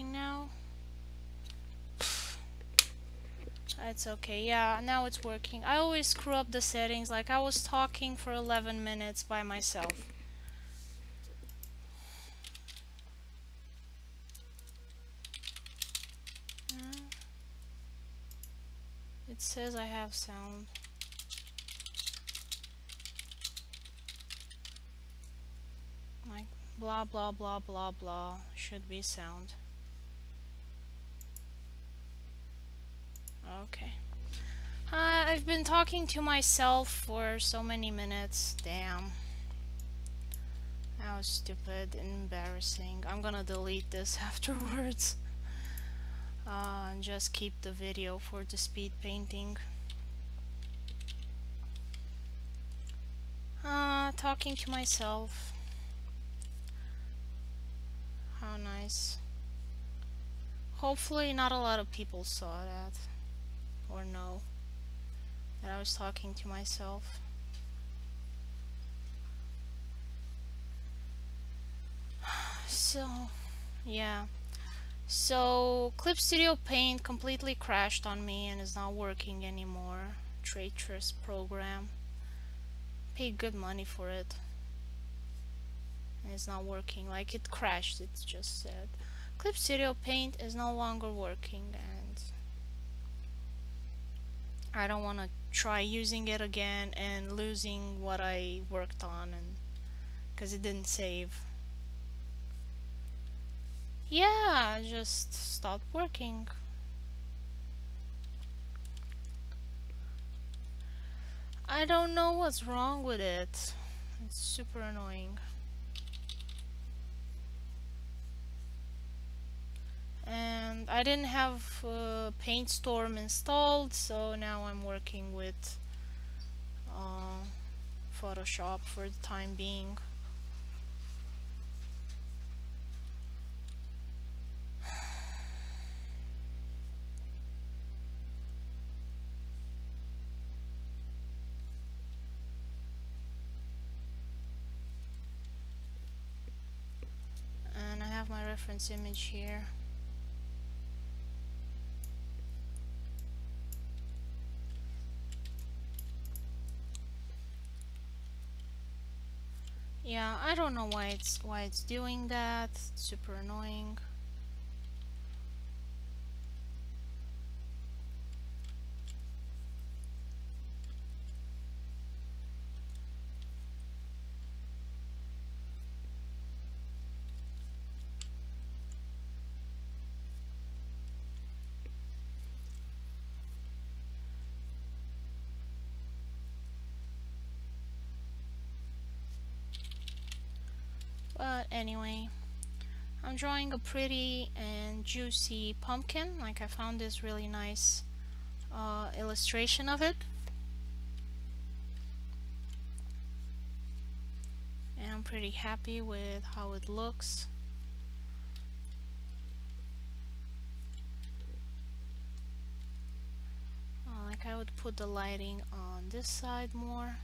working now? It's okay. Yeah, now it's working. I always screw up the settings. Like, I was talking for 11 minutes by myself. It says I have sound. Like, blah blah blah blah blah. Should be sound. Okay. I've been talking to myself for so many minutes. Damn. That was stupid and embarrassing. I'm gonna delete this afterwards. And just keep the video for the speed painting. Talking to myself. How nice. Hopefully not a lot of people saw that. Or know that I was talking to myself. So, yeah. So, Clip Studio Paint completely crashed on me and is not working anymore. Traitorous program. Paid good money for it. And it's not working. Like, it crashed, it just said. Clip Studio Paint is no longer working, and I don't want to try using it again and losing what I worked on, and because it didn't save. Yeah, just stopped working. I don't know what's wrong with it. It's super annoying. And I didn't have PaintStorm installed, so now I'm working with Photoshop for the time being. And I have my reference image here. Yeah, I don't know why it's doing that. It's super annoying. But anyway, I'm drawing a pretty and juicy pumpkin. Like, I found this really nice illustration of it. And I'm pretty happy with how it looks. Like, I would put the lighting on this side more.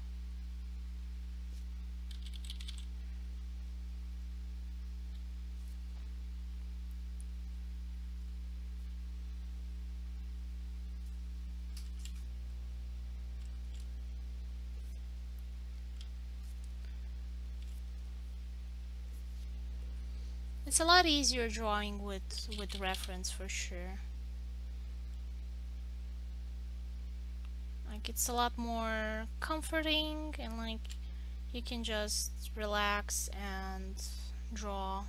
It's a lot easier drawing with reference for sure. Like, it's a lot more comforting, and like you can just relax and draw.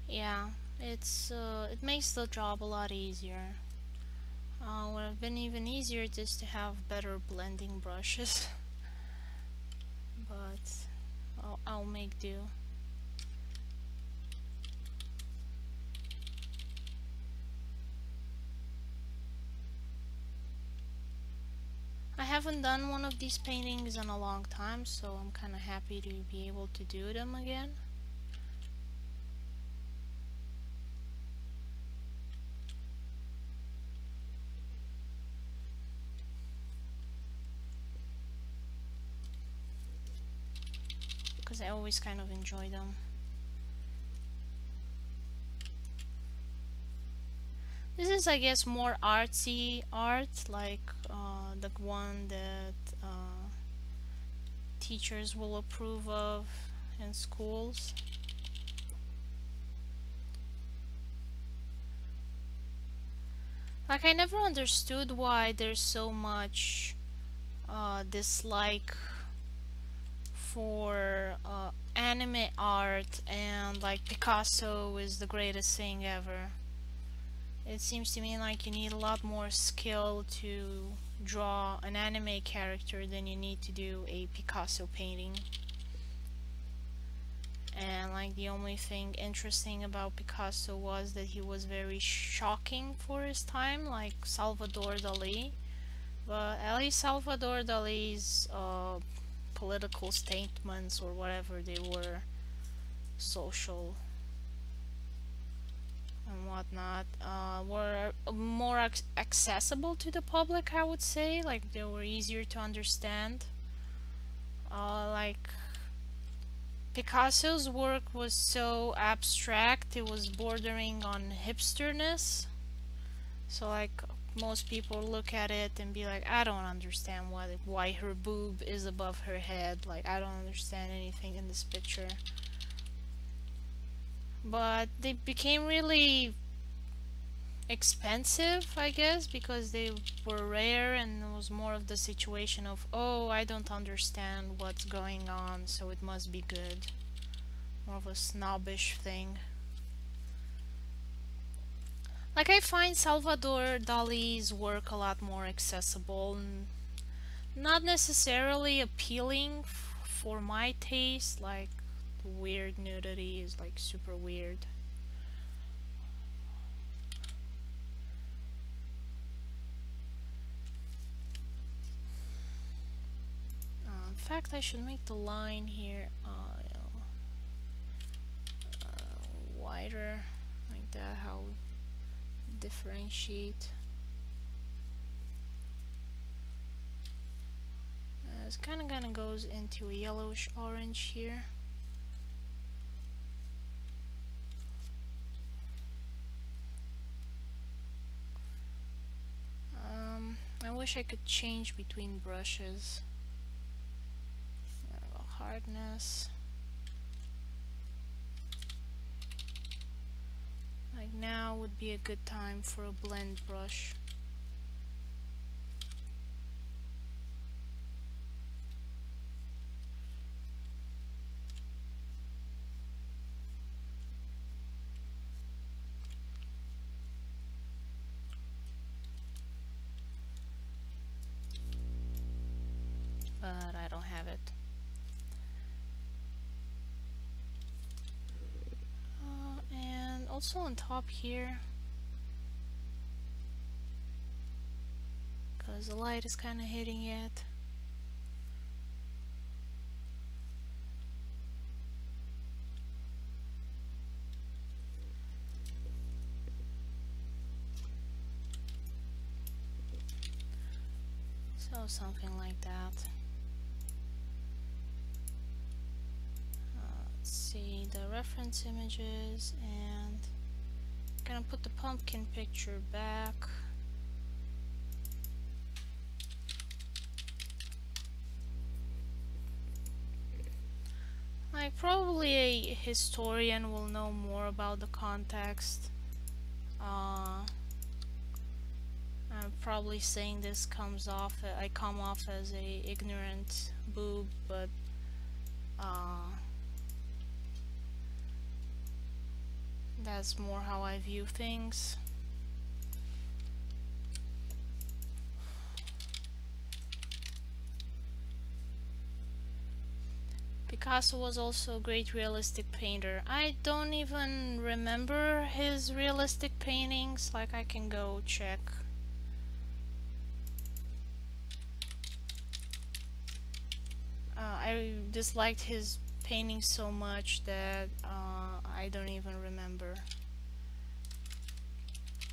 Yeah, it makes the job a lot easier. Would have been even easier just to have better blending brushes, but I'll make do. I haven't done one of these paintings in a long time, so I'm kind of happy to be able to do them again. Because I always kind of enjoy them. This is, I guess, more artsy art, like the one that teachers will approve of in schools. Like, I never understood why there's so much dislike for anime art, and like Picasso is the greatest thing ever. It seems to me like you need a lot more skill to draw an anime character than you need to do a Picasso painting. And like the only thing interesting about Picasso was that he was very shocking for his time, like Salvador Dali. But at least Salvador Dali's political statements, or whatever they were, social and whatnot, were more accessible to the public, I would say. Like, they were easier to understand. Like, Picasso's work was so abstract, it was bordering on hipsterness. So like, most people look at it and be like, I don't understand why her boob is above her head. Like, I don't understand anything in this picture. But they became really expensive, I guess, because they were rare, and it was more of the situation of, oh, I don't understand what's going on, so it must be good. More of a snobbish thing. Like, I find Salvador Dali's work a lot more accessible and not necessarily appealing for my taste. Like, weird nudity is like super weird. In fact, I should make the line here wider, like that, how differentiate. It kind of goes into a yellowish orange here. I wish I could change between brushes. Hardness. Like, now would be a good time for a blend brush. But I don't have it. And also on top here, because the light is kind of hitting it. So something like that. Let's see the reference images, and I'm gonna put the pumpkin picture back. Like, probably a historian will know more about the context. I'm probably saying this I come off as a ignorant boob, but That's more how I view things. Picasso was also a great realistic painter. I don't even remember his realistic paintings. Like, I can go check. I disliked his paintings so much that I don't even remember.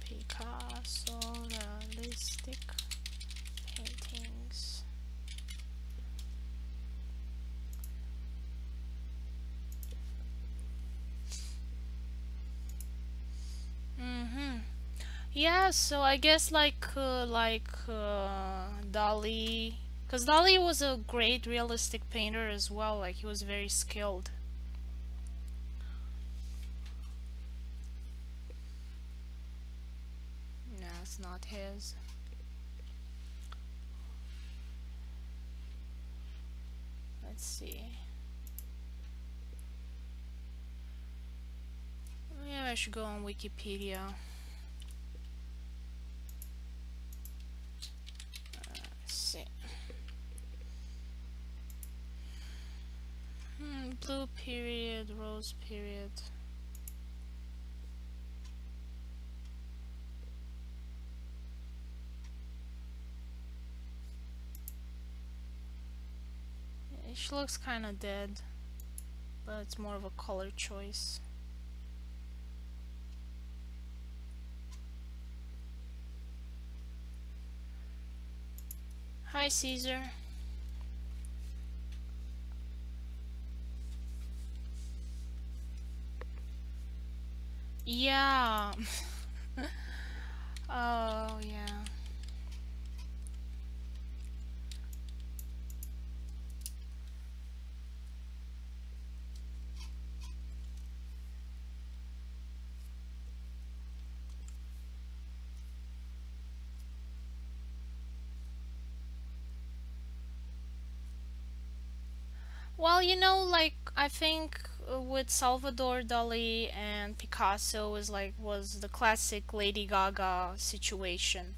Picasso realistic paintings. Yeah, so I guess Dali, because Dali was a great realistic painter as well. Like, he was very skilled. No, it's not his. Let's see. Maybe I should go on Wikipedia. Let's see. Blue period, rose period. She looks kind of dead, but it's more of a color choice. Hi, Caesar. Yeah. Oh, yeah. Well, like, I think with Salvador Dali and Picasso was the classic Lady Gaga situation.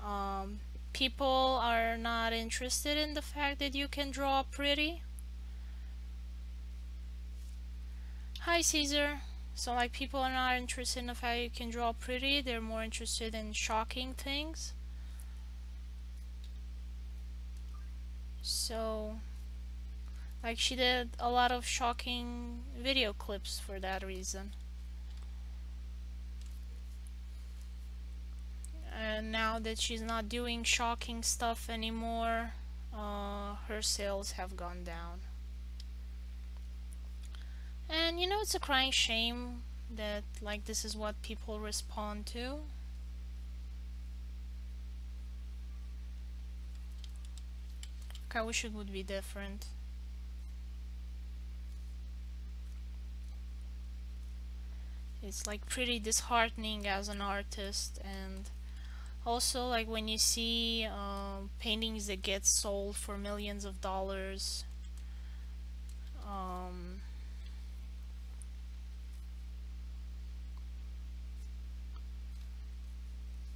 Um, People are not interested in the fact that you can draw pretty. Hi, Caesar. So, like, people are not interested in the fact you can draw pretty. They're more interested in shocking things. So, like, she did a lot of shocking video clips for that reason. And now that she's not doing shocking stuff anymore, her sales have gone down. And it's a crying shame that, like, this is what people respond to. I wish it would be different. It's like pretty disheartening as an artist, and also, like, when you see paintings that get sold for millions of dollars, um,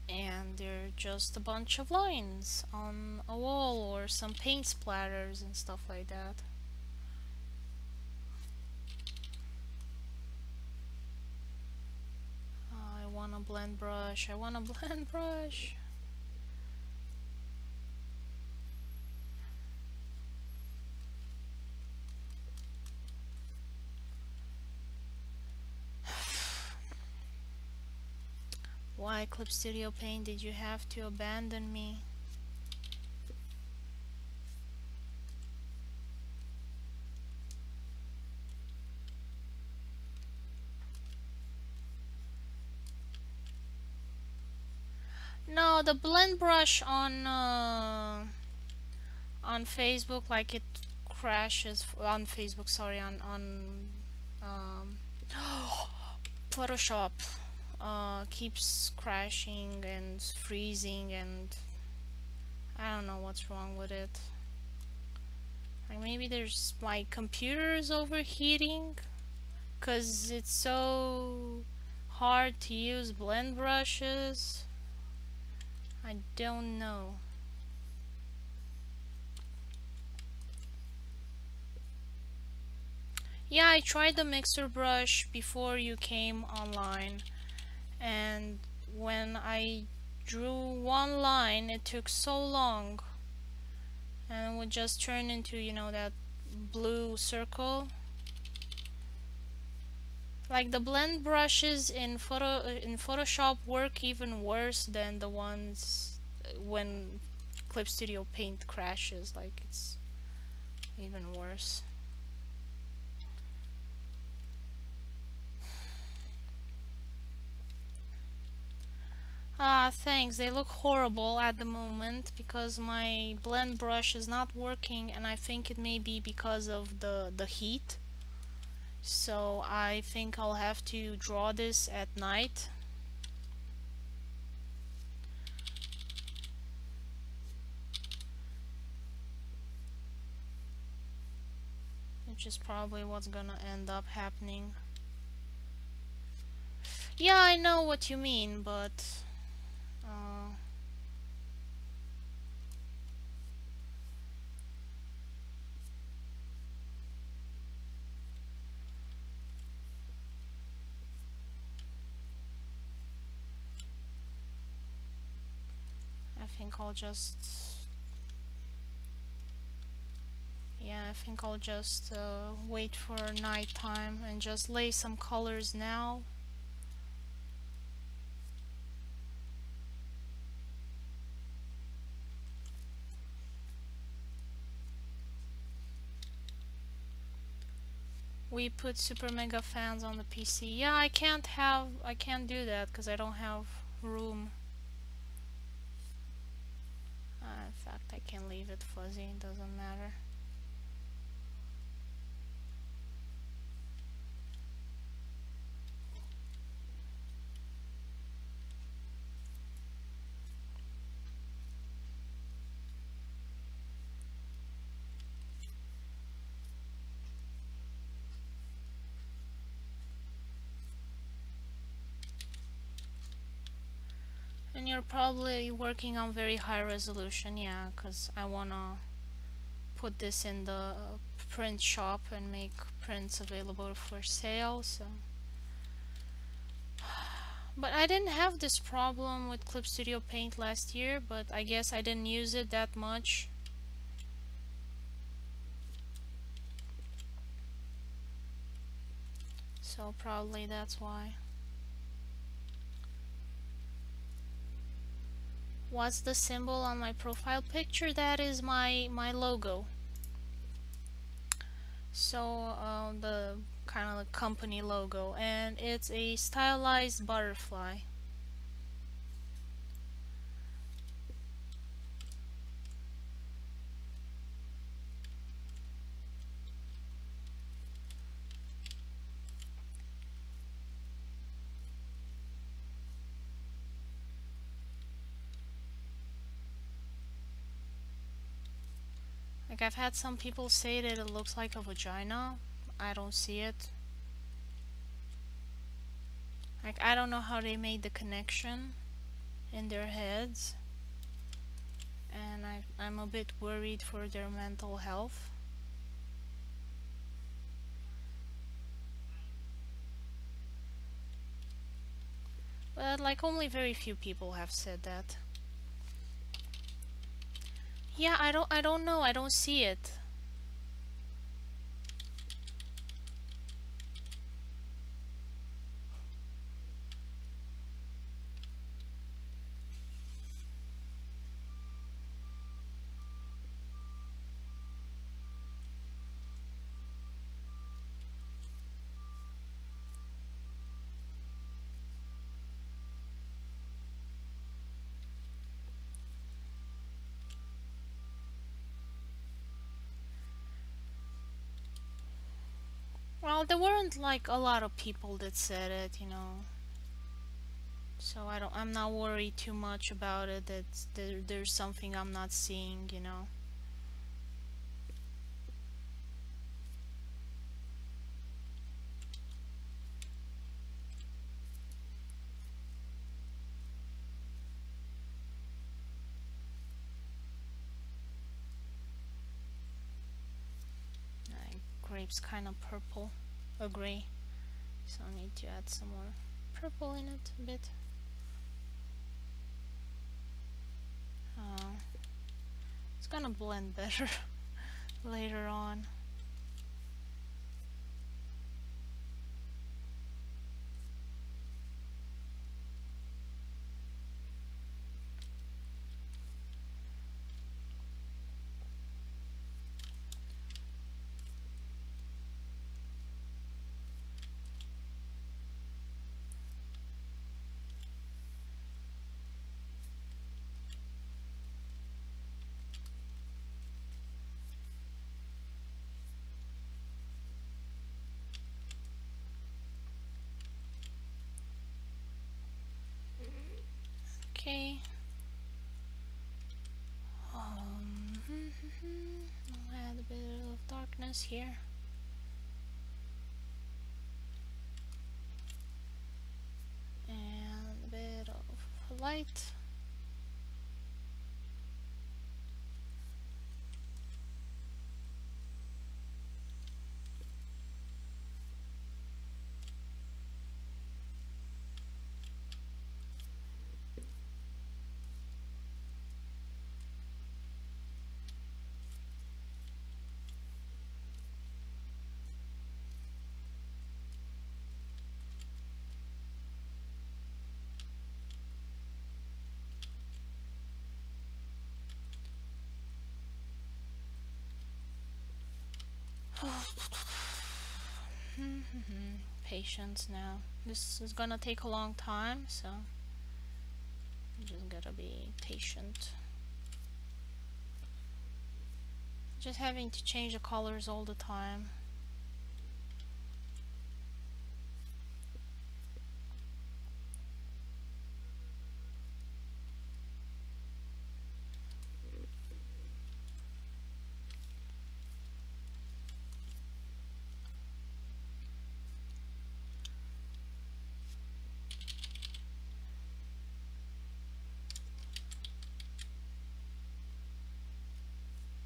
and they're just a bunch of lines on a wall or some paint splatters and stuff like that. I want a blend brush. I want a blend brush. Why, Clip Studio Paint, did you have to abandon me? No, the blend brush on Facebook, like, it crashes on Facebook. Sorry, on um, Photoshop. Keeps crashing and freezing, and I don't know what's wrong with it. Like, maybe there's my computer is overheating. 'Cause it's so hard to use blend brushes. I don't know. Yeah, I tried the mixer brush before you came online, and when I drew one line, it took so long, and it would just turn into, you know, that blue circle. Like the blend brushes in Photoshop work even worse than the ones when Clip Studio Paint crashes. Like it's even worse. Ah, thanks. They look horrible at the moment because my blend brush is not working, and I think it may be because of the heat. So I think I'll have to draw this at night. Which is probably what's gonna end up happening. Yeah, I know what you mean, but uh, I think I'll just yeah, I think I'll just wait for nighttime and just lay some colors now. We put super mega fans on the PC. Yeah, I can't do that because I don't have room. In fact, I can leave it fuzzy, it doesn't matter. And you're probably working on very high resolution, yeah, because I wanna put this in the print shop and make prints available for sale, so. But I didn't have this problem with Clip Studio Paint last year, but I guess I didn't use it that much. So probably that's why. What's the symbol on my profile picture? That is my logo. So the kind of the company logo, and it's a stylized butterfly. Like I've had some people say that it looks like a vagina. I don't see it. Like I don't know how they made the connection in their heads, and I'm a bit worried for their mental health. But like only very few people have said that. Yeah, I don't know. I don't see it. Well, there weren't like a lot of people that said it, you know. So I'm not worried too much about it that there's something I'm not seeing, you know. grape's kind of purple or gray, so I need to add some more purple in it a bit. It's gonna blend better later on. Okay. I'll add a bit of darkness here. And a bit of light. Patience now. This is gonna take a long time, so you just gotta be patient. Just having to change the colors all the time.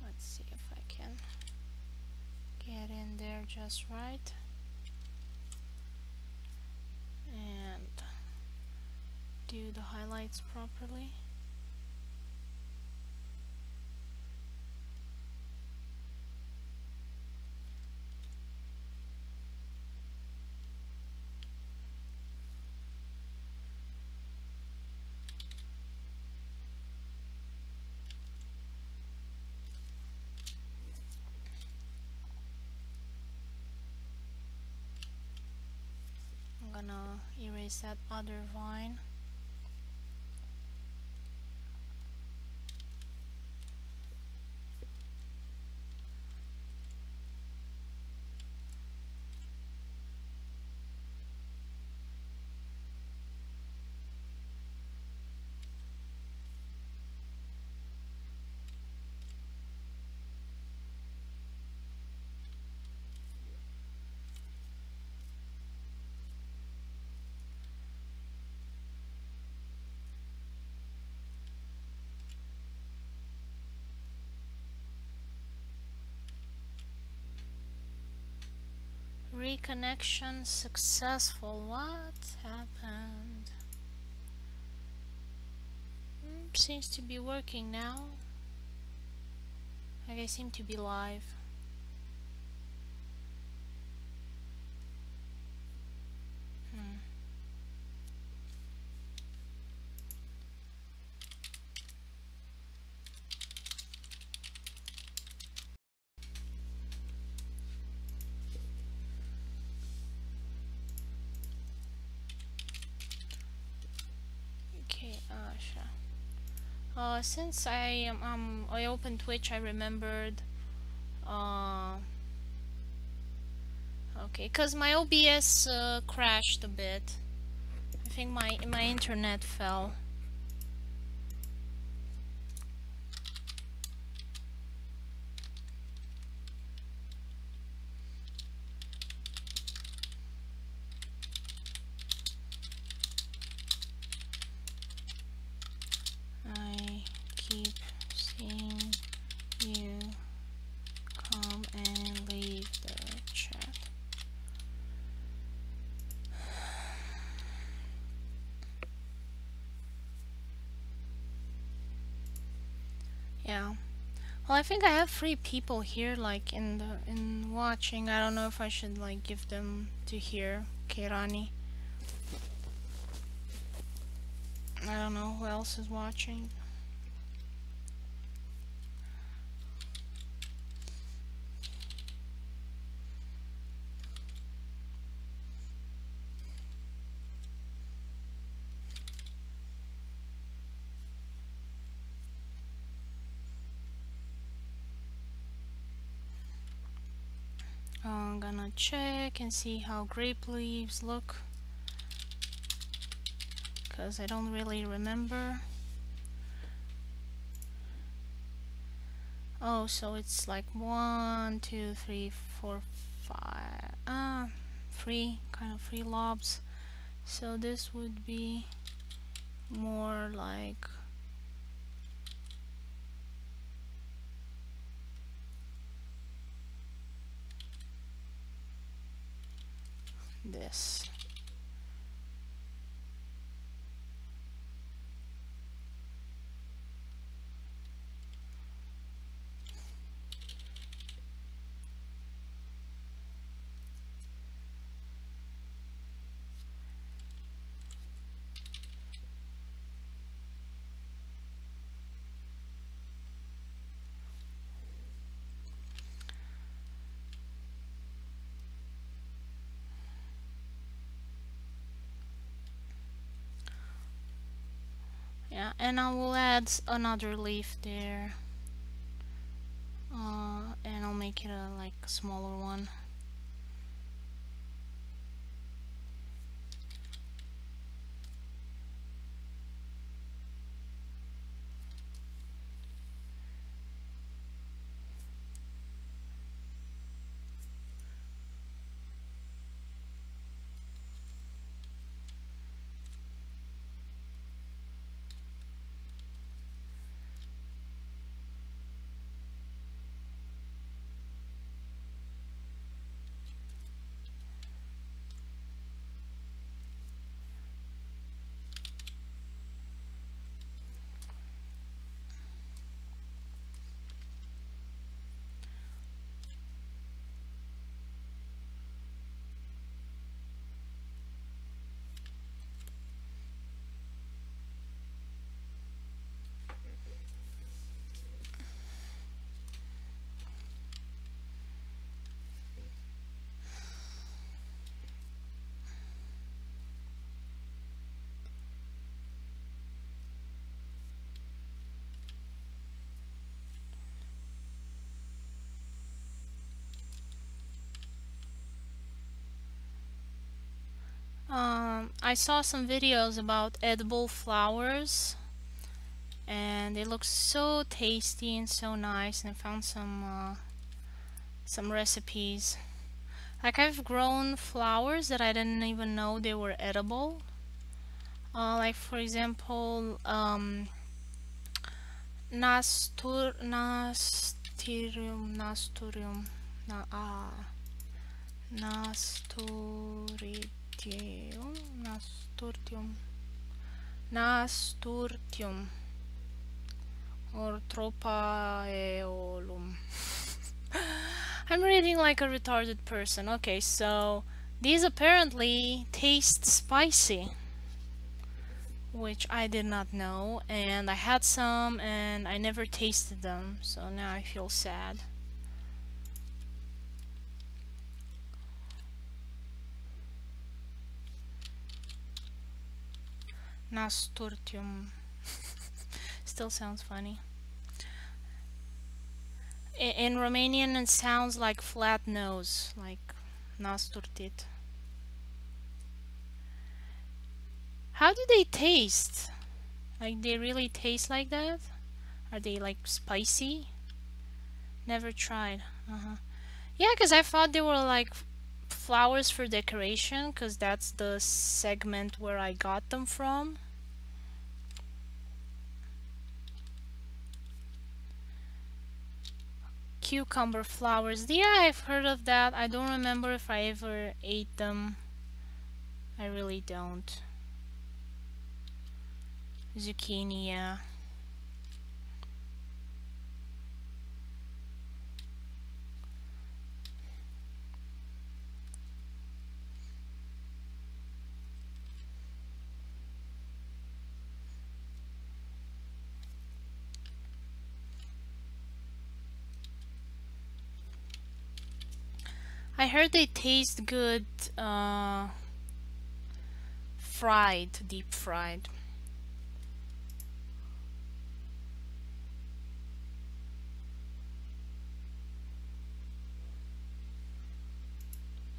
Let's see if I can get in there just right. And do the highlights properly. I'm gonna erase that other vine. Reconnection successful. What happened? Seems to be working now. Like I seem to be live. Okay, sure. Since I opened Twitch, I remembered. Okay, cause my OBS crashed a bit. I think my internet fell. I keep seeing you come and leave the Yeah. Well, I think I have 3 people here, like in watching. I don't know if I should like give them to hear Keirani. I don't know who else is watching. I'm gonna check and see how grape leaves look, because I don't really remember. Oh, so it's like 1, 2, 3, 4, 5. Three lobs. So this would be more like this. Yeah, and I will add another leaf there. And I'll make it a like a smaller one. I saw some videos about edible flowers, and they look so tasty and so nice, and I found some recipes. Like, I've grown flowers that I didn't even know they were edible. Like, for example, nasturtium, na nasturtium, nasturtium, nasturtium, or tropaeolum. I'm reading like a retarded person. Okay, so these apparently taste spicy, which I did not know, and I had some and I never tasted them, so now I feel sad. Nasturtium. Still sounds funny. In Romanian it sounds like flat nose, like nasturtit. How do they taste? Like, they really taste like that? Are they like spicy? Never tried. Yeah, because I thought they were like flowers for decoration, because that's the segment where I got them from. Cucumber flowers. Yeah, I've heard of that. I don't remember if I ever ate them. I really don't. Zucchini, yeah. I heard they taste good fried, deep fried.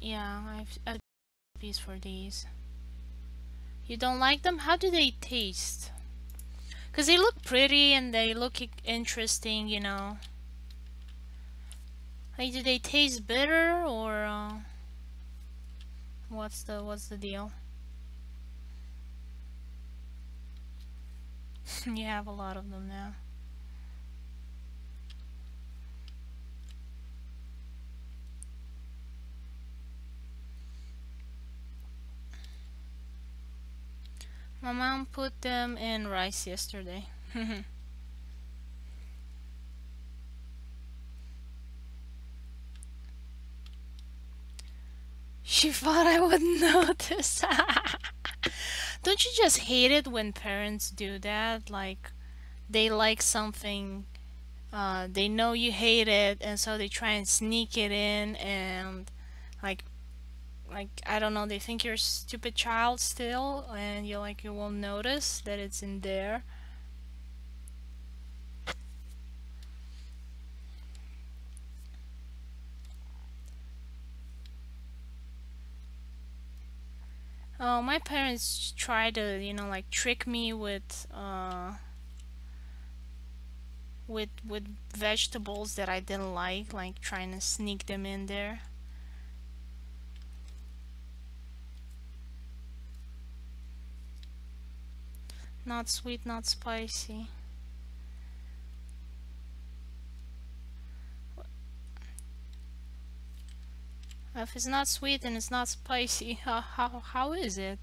Yeah, I've piece for these. You don't like them? How do they taste? Because they look pretty and they look interesting, you know. Like, do they taste bitter or what's the deal? You have a lot of them now. My mom put them in rice yesterday. She thought I wouldn't notice. Don't you just hate it when parents do that? Like, they like something, they know you hate it, and so they try and sneak it in, and like, I don't know, they think you're a stupid child still, and you're like, you won't notice that it's in there. Oh, my parents try to, you know, like trick me with vegetables that I didn't like trying to sneak them in there. Not sweet, not spicy. If it's not sweet and it's not spicy, how is it?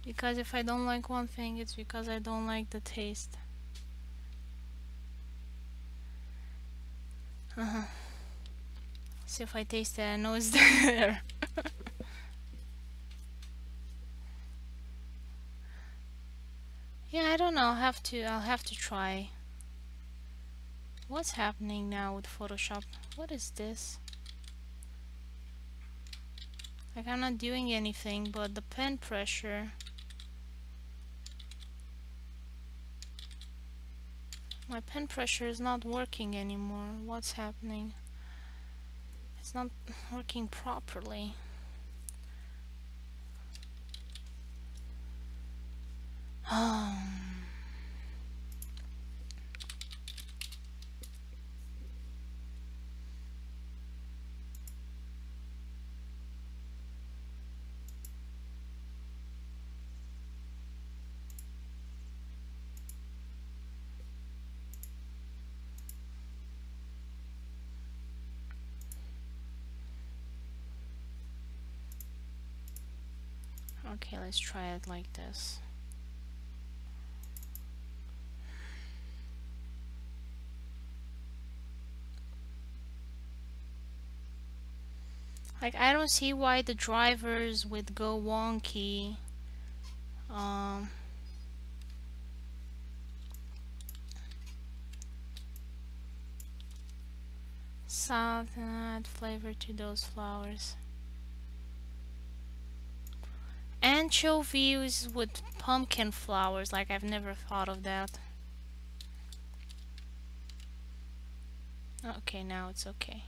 Because if I don't like one thing, it's because I don't like the taste. Uh-huh. See if I taste it, I know it's there. Yeah, I don't know. I'll have to try. What's happening now with Photoshop? What is this? Like, I'm not doing anything, but the pen pressure. My pen pressure is not working anymore. What's happening? It's not working properly. Okay, let's try it like this. Like, I don't see why the drivers would go wonky. Um, Salt and add flavor to those flowers. Anchovies with pumpkin flowers. Like, I've never thought of that. Okay, now it's okay.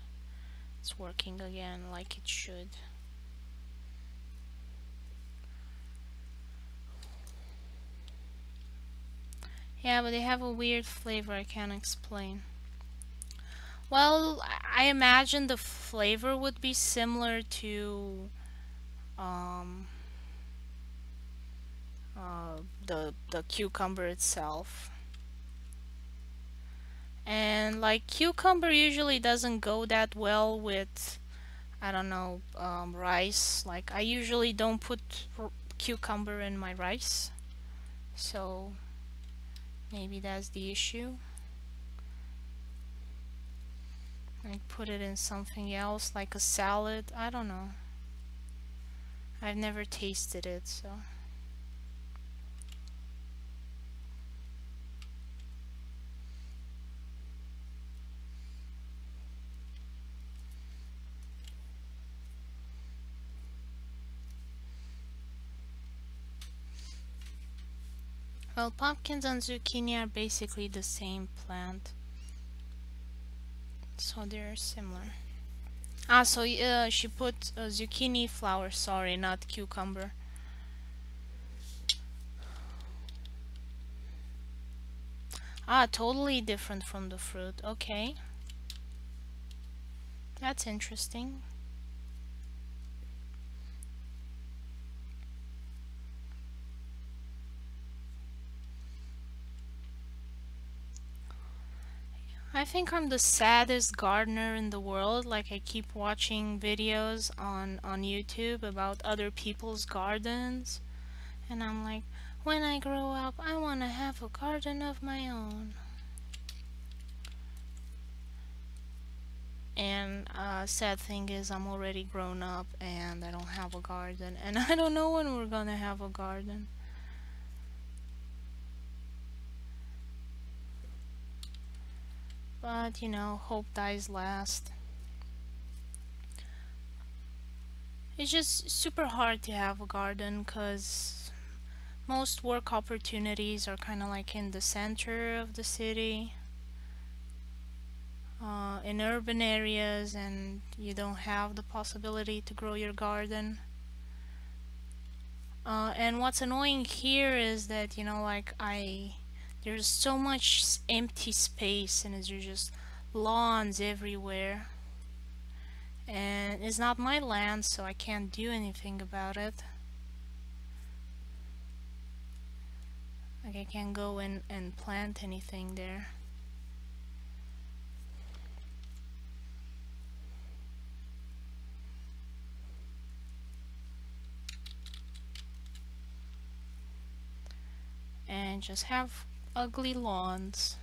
It's working again like it should. Yeah, but they have a weird flavor I can't explain. Well, I imagine the flavor would be similar to um, the cucumber itself. And like, cucumber usually doesn't go that well with, I don't know, rice. Like, I usually don't put cucumber in my rice, so maybe that's the issue. Like put it in something else, like a salad. I don't know. I've never tasted it, so. Well, pumpkins and zucchini are basically the same plant, so they're similar. Ah, so she put zucchini flower, sorry, not cucumber. Ah, totally different from the fruit. Okay, that's interesting. I think I'm the saddest gardener in the world. Like I keep watching videos on YouTube about other people's gardens, and I'm like, when I grow up, I want to have a garden of my own. And sad thing is I'm already grown up and I don't have a garden, and I don't know when we're gonna have a garden. But you know, hope dies last. It's just super hard to have a garden because most work opportunities are kind of like in the center of the city, in urban areas, and you don't have the possibility to grow your garden. And what's annoying here is that, you know, like there's so much empty space and there's just lawns everywhere. And it's not my land, so I can't do anything about it. Like I can't go in and plant anything there. And just have ugly lawns.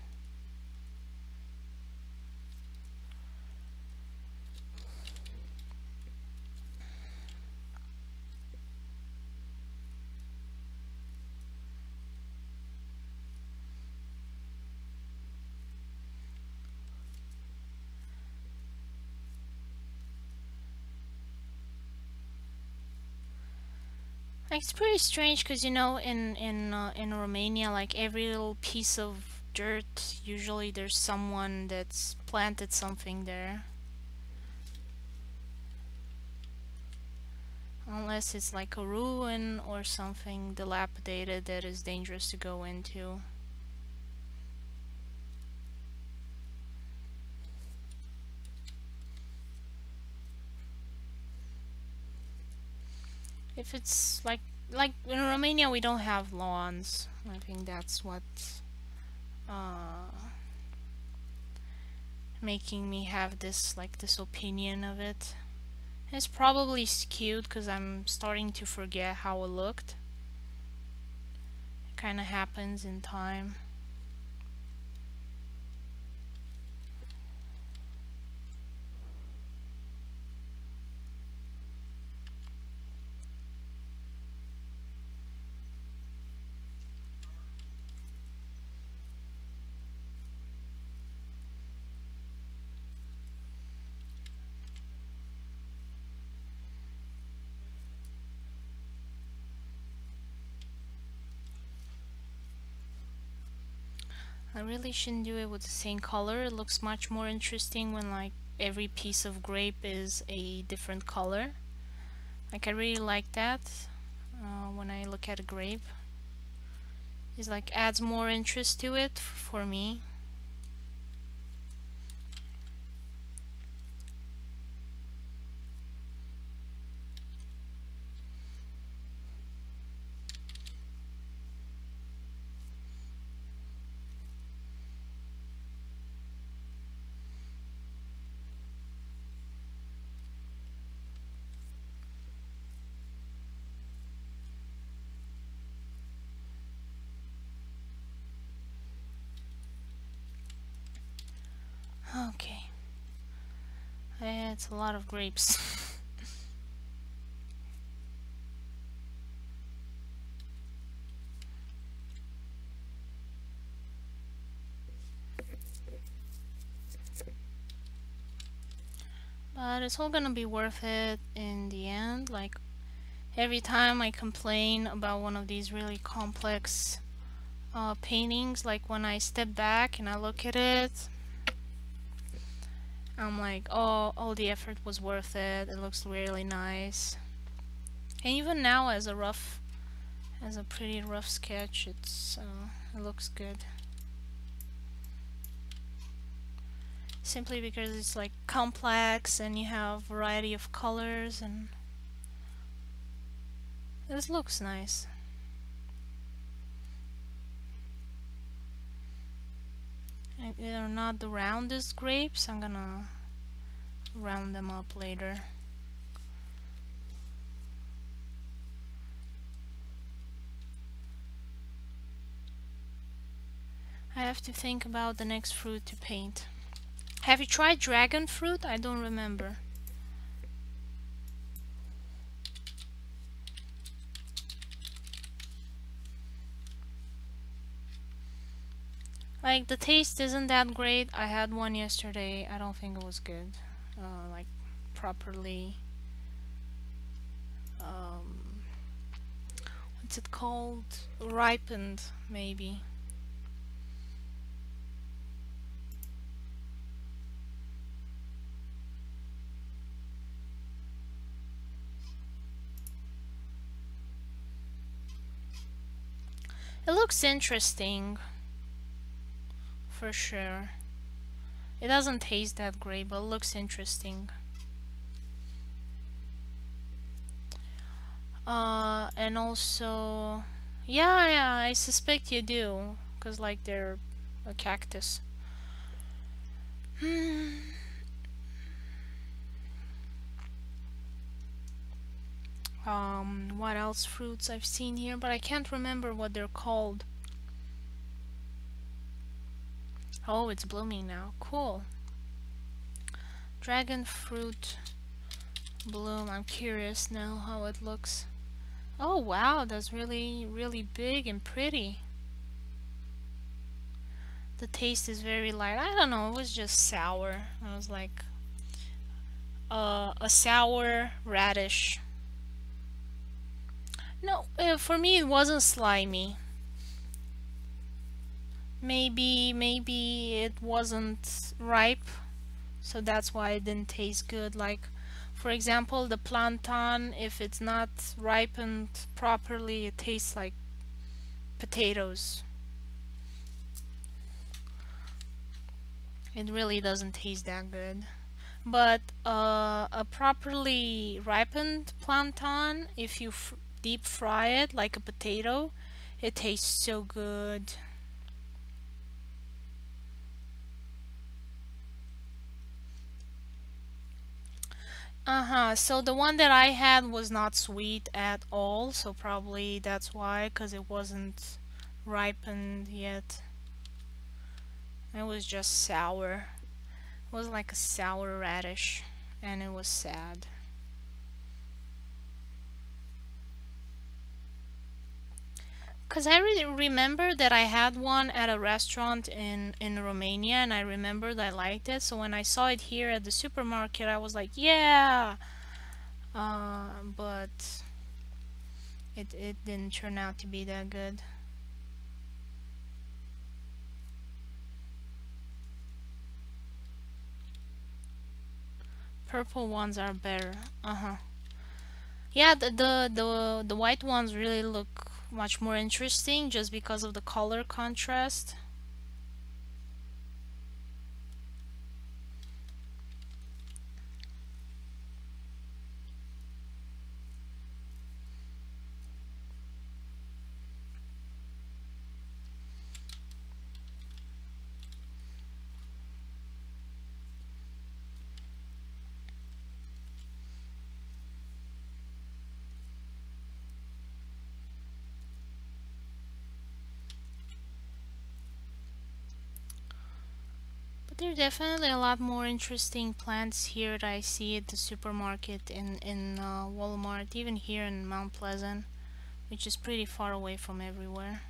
Like, it's pretty strange because, you know, in Romania, like every little piece of dirt, usually there's someone that's planted something there. Unless it's like a ruin or something dilapidated that is dangerous to go into. If it's like in Romania we don't have lawns. I think that's what uh making me have this opinion of it. It's probably skewed because I'm starting to forget how it looked. It kind of happens in time. I really shouldn't do it with the same color. It looks much more interesting when like every piece of grape is a different color. Like I really like that when I look at a grape. It's like adds more interest to it for me. Okay. It's a lot of grapes. But it's all gonna be worth it in the end. Like, every time I complain about one of these really complex paintings, like when I step back and I look at it, I'm like, oh, all the effort was worth it. It looks really nice. And even now, as a pretty rough sketch, it looks good. Simply because it's like complex and you have variety of colors, and this looks nice. And they're not the roundest grapes. I'm gonna round them up later. I have to think about the next fruit to paint. Have you tried dragon fruit? I don't remember. Like, the taste isn't that great. I had one yesterday. I don't think it was good. Like, properly. Um, what's it called? Ripened, maybe. It looks interesting, for sure. It doesn't taste that great, but it looks interesting. And also, yeah, I suspect you do, cause like they're a cactus. What else fruits I've seen here, but I can't remember what they're called. Oh, it's blooming now. Cool. Dragon fruit bloom. I'm curious now how it looks. Oh wow, that's really, really big and pretty. The taste is very light. I don't know, it was just sour. I was like, a sour radish. No, for me it wasn't slimy. Maybe it wasn't ripe, so that's why it didn't taste good. Like, for example, the plantain, if it's not ripened properly, it tastes like potatoes. It really doesn't taste that good. But a properly ripened plantain, if you deep fry it like a potato, it tastes so good. So the one that I had was not sweet at all, so probably that's why, because it wasn't ripened yet. It was just sour. It was like a sour radish, and it was sad. Because I really remember that I had one at a restaurant in Romania, and I remembered I liked it. So when I saw it here at the supermarket, I was like, yeah! But it didn't turn out to be that good. Purple ones are better. Yeah, the white ones really look much more interesting just because of the color contrast. But there are definitely a lot more interesting plants here that I see at the supermarket in Walmart, even here in Mount Pleasant, which is pretty far away from everywhere.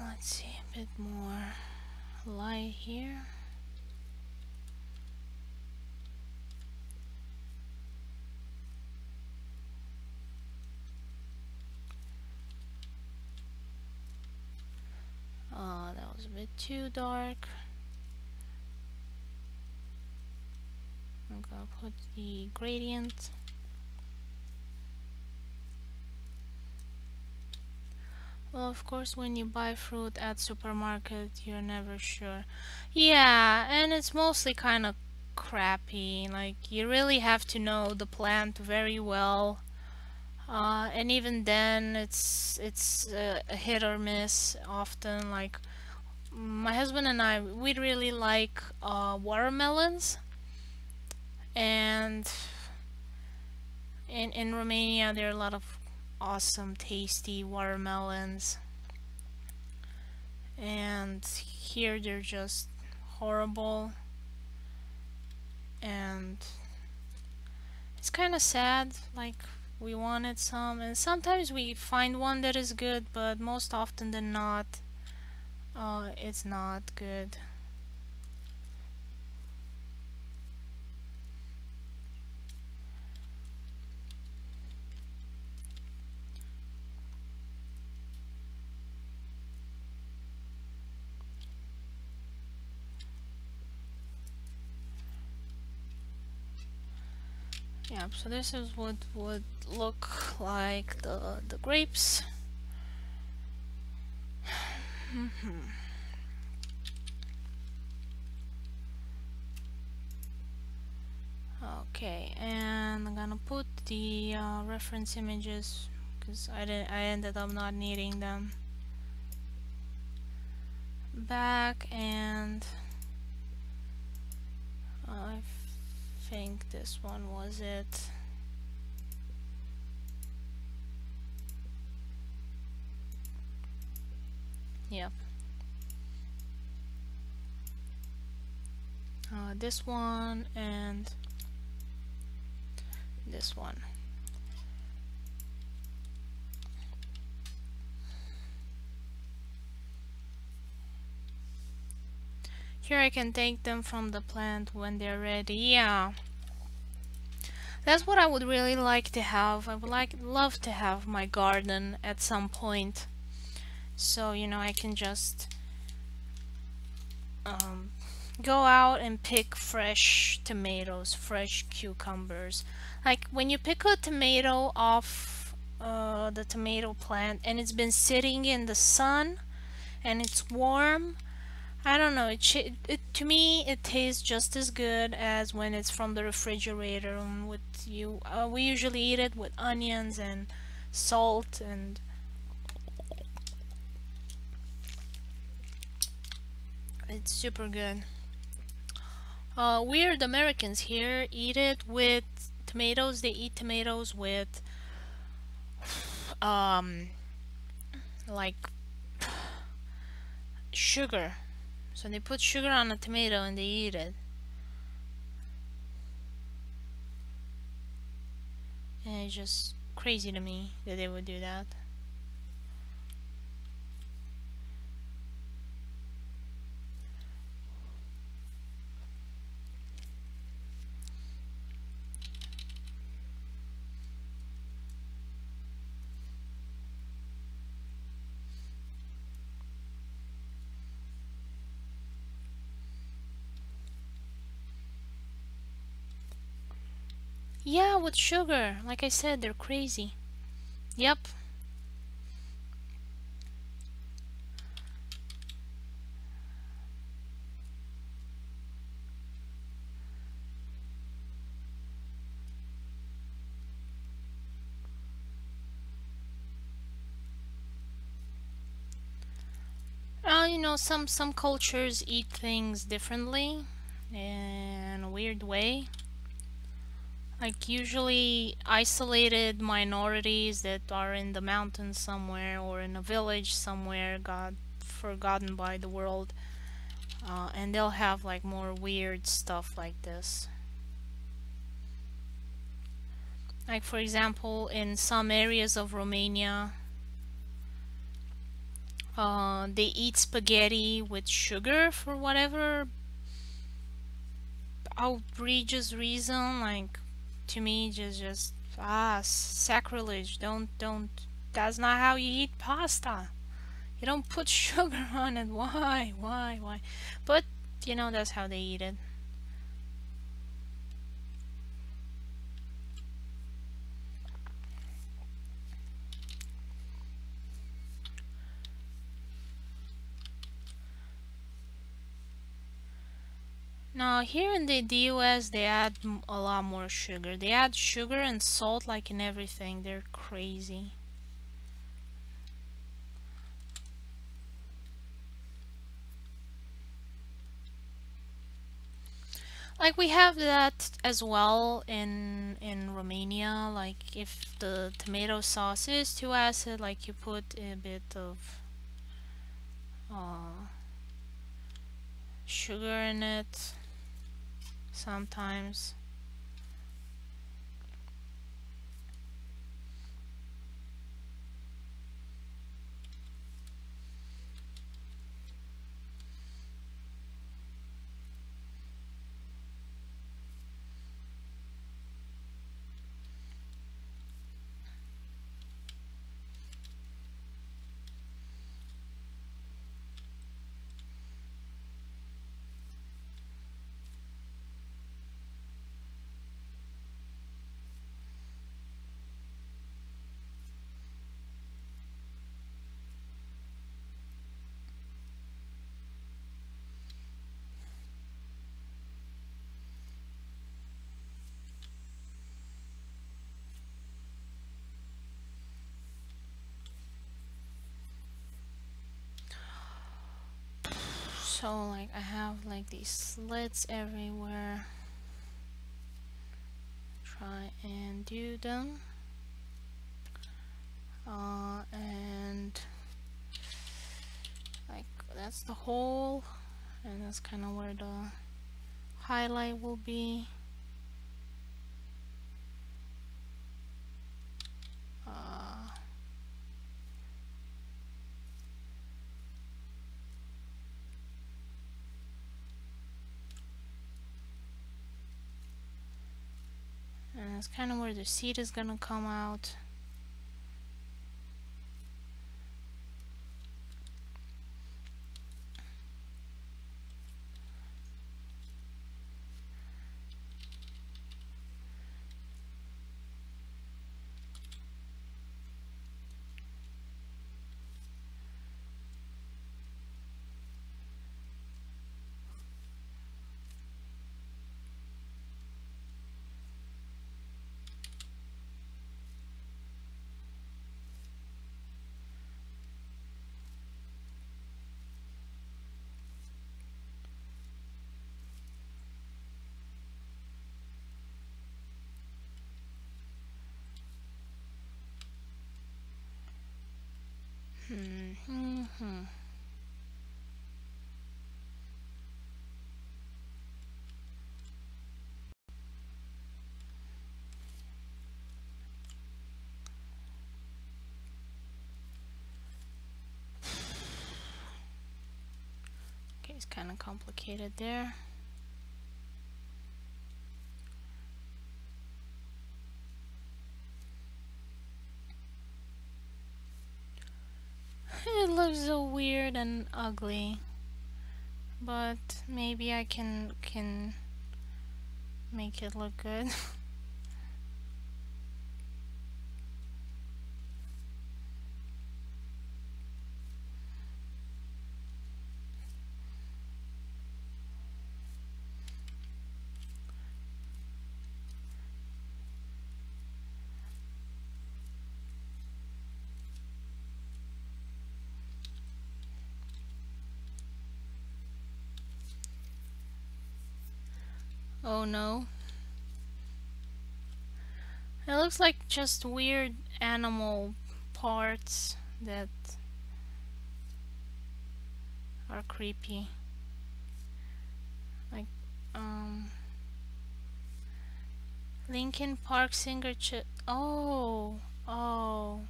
Let's see, a bit more light here. That was a bit too dark. I'm gonna put the gradient. Well, of course, when you buy fruit at supermarket, you're never sure. Yeah, and it's mostly kind of crappy. Like, you really have to know the plant very well. And even then, it's a hit or miss often. Like, my husband and I, we really like watermelons. And in Romania, there are a lot of awesome, tasty watermelons. And here they're just horrible. And it's kind of sad. Like, we wanted some, and sometimes we find one that is good, but most often than not, it's not good. Yeah, so this is what would look like the grapes. Okay, and I'm gonna put the reference images because I ended up not needing them back, and I think this one was it. Yep. This one and this one. Here I can take them from the plant when they're ready. Yeah. That's what I would really like to have. I would love to have my garden at some point. So, you know, I can just go out and pick fresh tomatoes, fresh cucumbers. Like when you pick a tomato off the tomato plant and it's been sitting in the sun and it's warm, I don't know, to me it tastes just as good as when it's from the refrigerator. We usually eat it with onions and salt, and it's super good. Weird Americans here eat it with tomatoes. They eat tomatoes with like sugar. So they put sugar on a tomato and they eat it. And it's just crazy to me that they would do that. Yeah, with sugar. Like I said, they're crazy. Yep. You know, some cultures eat things differently in a weird way. Like usually isolated minorities that are in the mountains somewhere or in a village somewhere got forgotten by the world, and they'll have like more weird stuff like this. Like for example, in some areas of Romania, they eat spaghetti with sugar for whatever outrageous reason. Like to me, just sacrilege. Don't. That's not how you eat pasta. You don't put sugar on it. Why? But you know that's how they eat it. Now here in the US they add a lot more sugar. They add sugar and salt like in everything. They're crazy. Like we have that as well in Romania. Like if the tomato sauce is too acid, like you put a bit of uh, sugar in it sometimes. So like I have like these slits everywhere. Try and do them. And like that's the hole, and that's kind of where the highlight will be. Uh, and that's kind of where the seed is gonna come out. Hmm. Okay, it's kind of complicated there. It looks so weird and ugly, but maybe I can make it look good. Oh no. It looks like just weird animal parts that are creepy. Like, Linkin Park singer Oh, oh.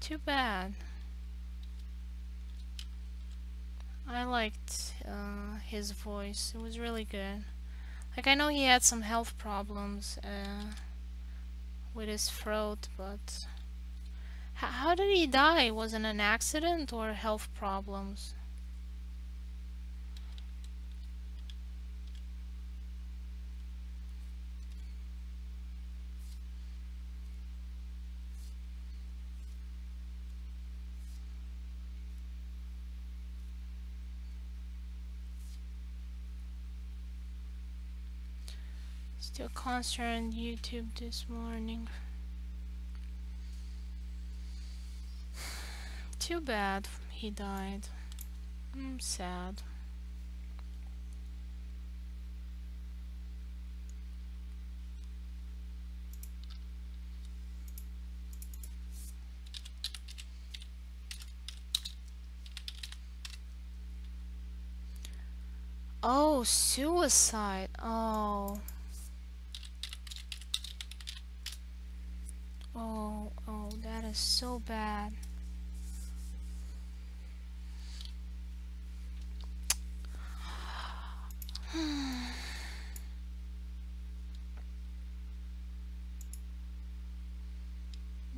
Too bad. I liked his voice. It was really good. Like, I know he had some health problems with his throat, but how did he die? Was it an accident or health problems? Still concert on YouTube this morning. Too bad he died. Sad. Oh, suicide. Oh. Oh, that is so bad.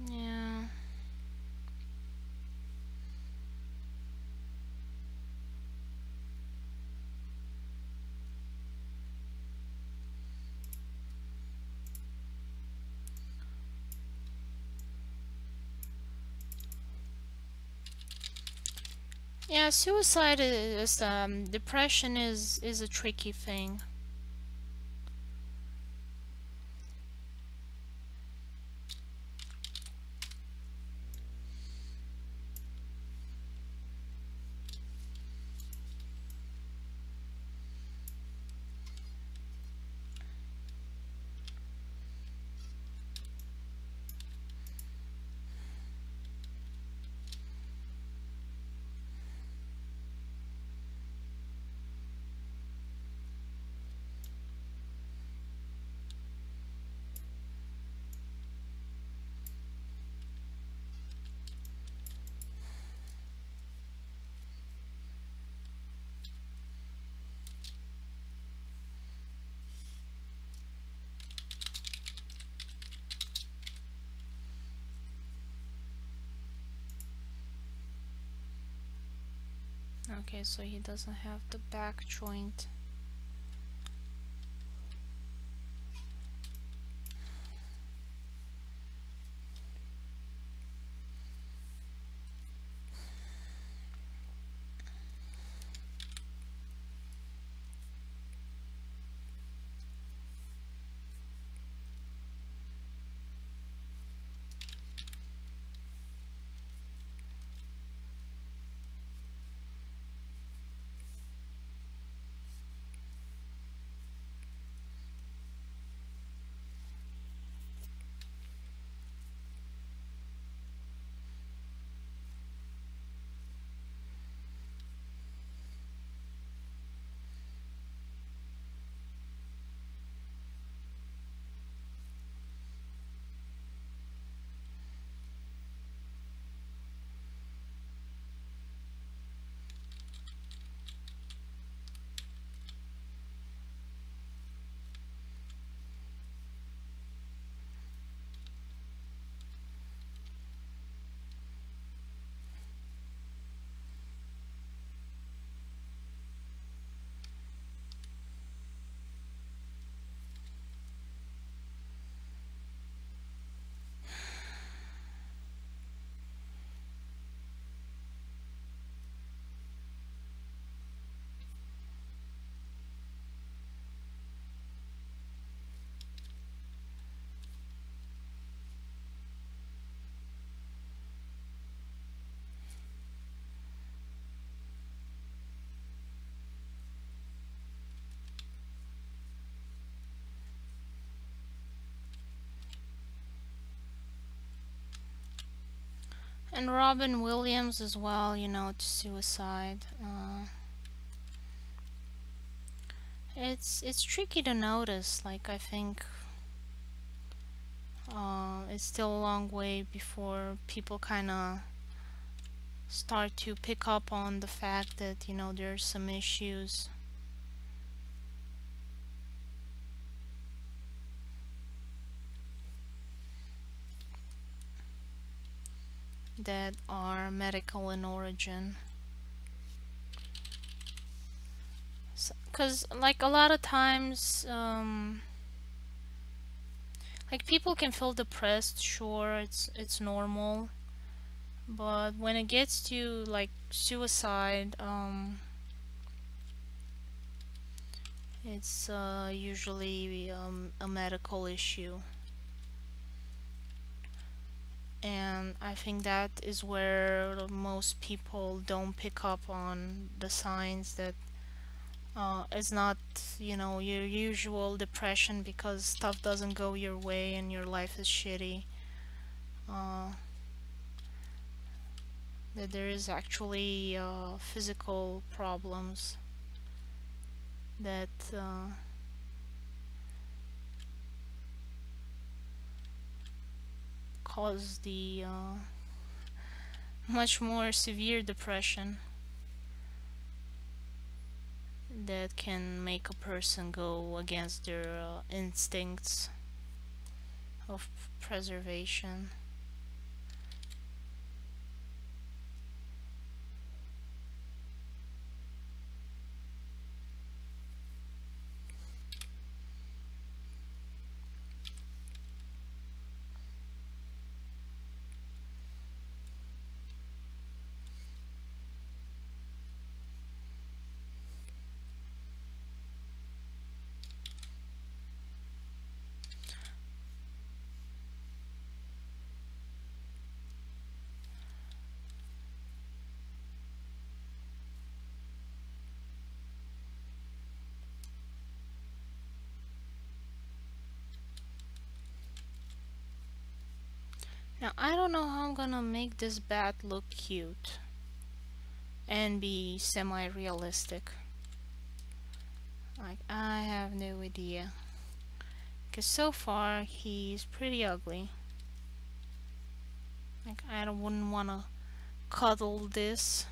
Yeah. Yeah, suicide is depression is a tricky thing. Okay, so he doesn't have the back joint. And Robin Williams as well, you know, to suicide. It's tricky to notice. Like, I think it's still a long way before people kind of start to pick up on the fact that, you know, there's some issues that are medical in origin. Because, like, a lot of times, like, people can feel depressed, sure, it's normal. But when it gets to, like, suicide, it's usually a medical issue. And I think that is where most people don't pick up on the signs that it's not, you know, your usual depression because stuff doesn't go your way and your life is shitty. Uh, that there is actually physical problems that cause the much more severe depression that can make a person go against their instincts of preservation. Now, I don't know how I'm gonna make this bat look cute and be semi-realistic. Like, I have no idea. Because so far, he's pretty ugly. Like, wouldn't wanna cuddle this.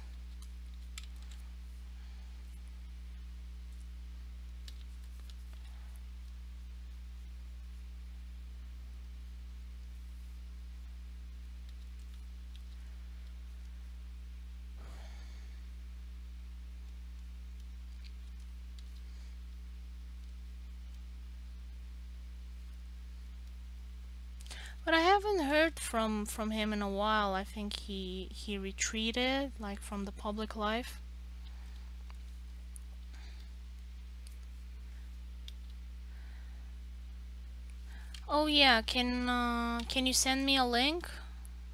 But I haven't heard from him in a while. I think he retreated, like, from the public life. Oh yeah, can you send me a link,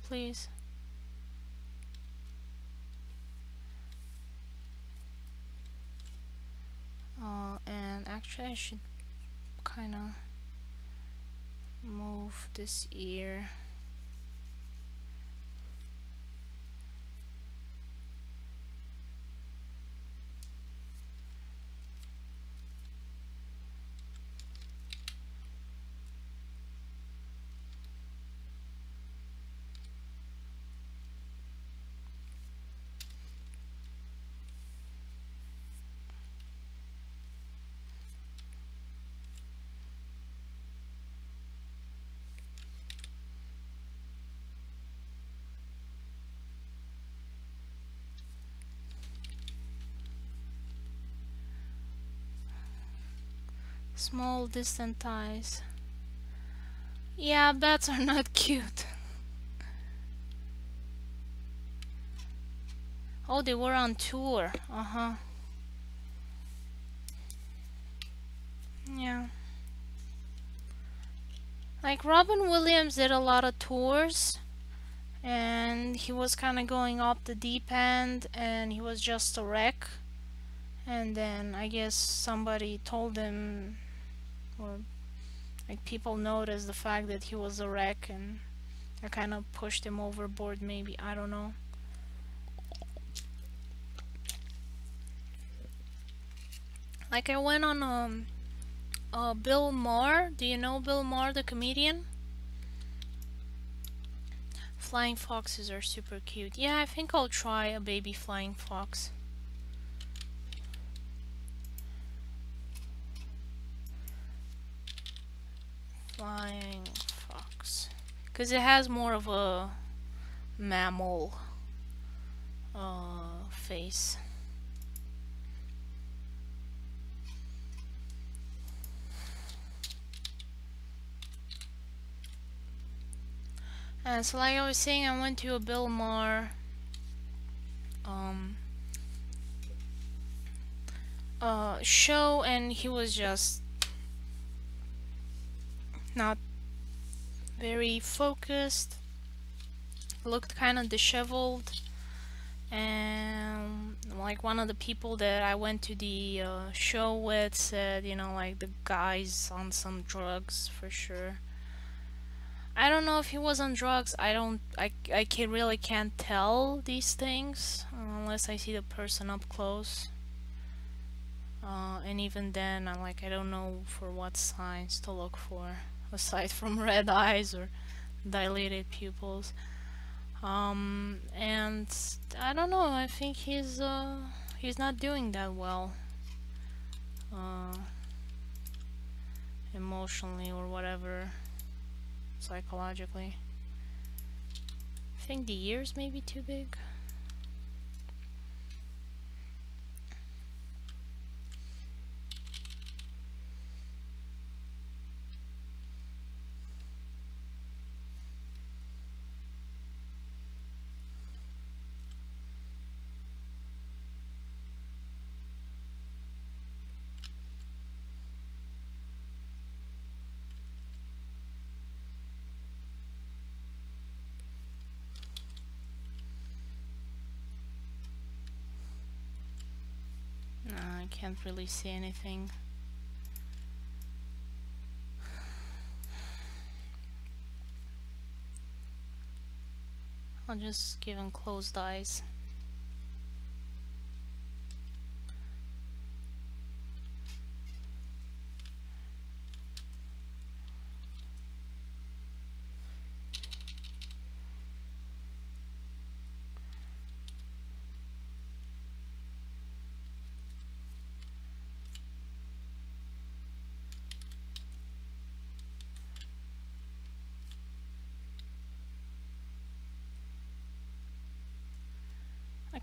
please? And actually I should kind of move this ear. Small distant eyes. Yeah, bats are not cute. Oh, they were on tour. Uh-huh. Yeah. Like, Robin Williams did a lot of tours, and he was kind of going up the deep end, and he was just a wreck. And then I guess somebody told him, or like people noticed the fact that he was a wreck, and I kind of pushed him overboard, maybe. I don't know. Like I went on Bill Maher. Do you know Bill Maher, the comedian? Flying foxes are super cute. Yeah, I think I'll try a baby flying fox. Flying fox. Because it has more of a mammal face. So like I was saying, I went to a Bill Maher show, and he was just not very focused, looked kind of disheveled, and like one of the people that I went to the show with said, you know, like the guy's on some drugs for sure. I don't know if he was on drugs. I can really can't tell these things unless I see the person up close. And even then, I don't know for what signs to look for, aside from red eyes or dilated pupils. And I don't know. I think he's not doing that well, emotionally or whatever, psychologically. I think the ears may be too big. I can't really see anything. I'll just give him closed eyes.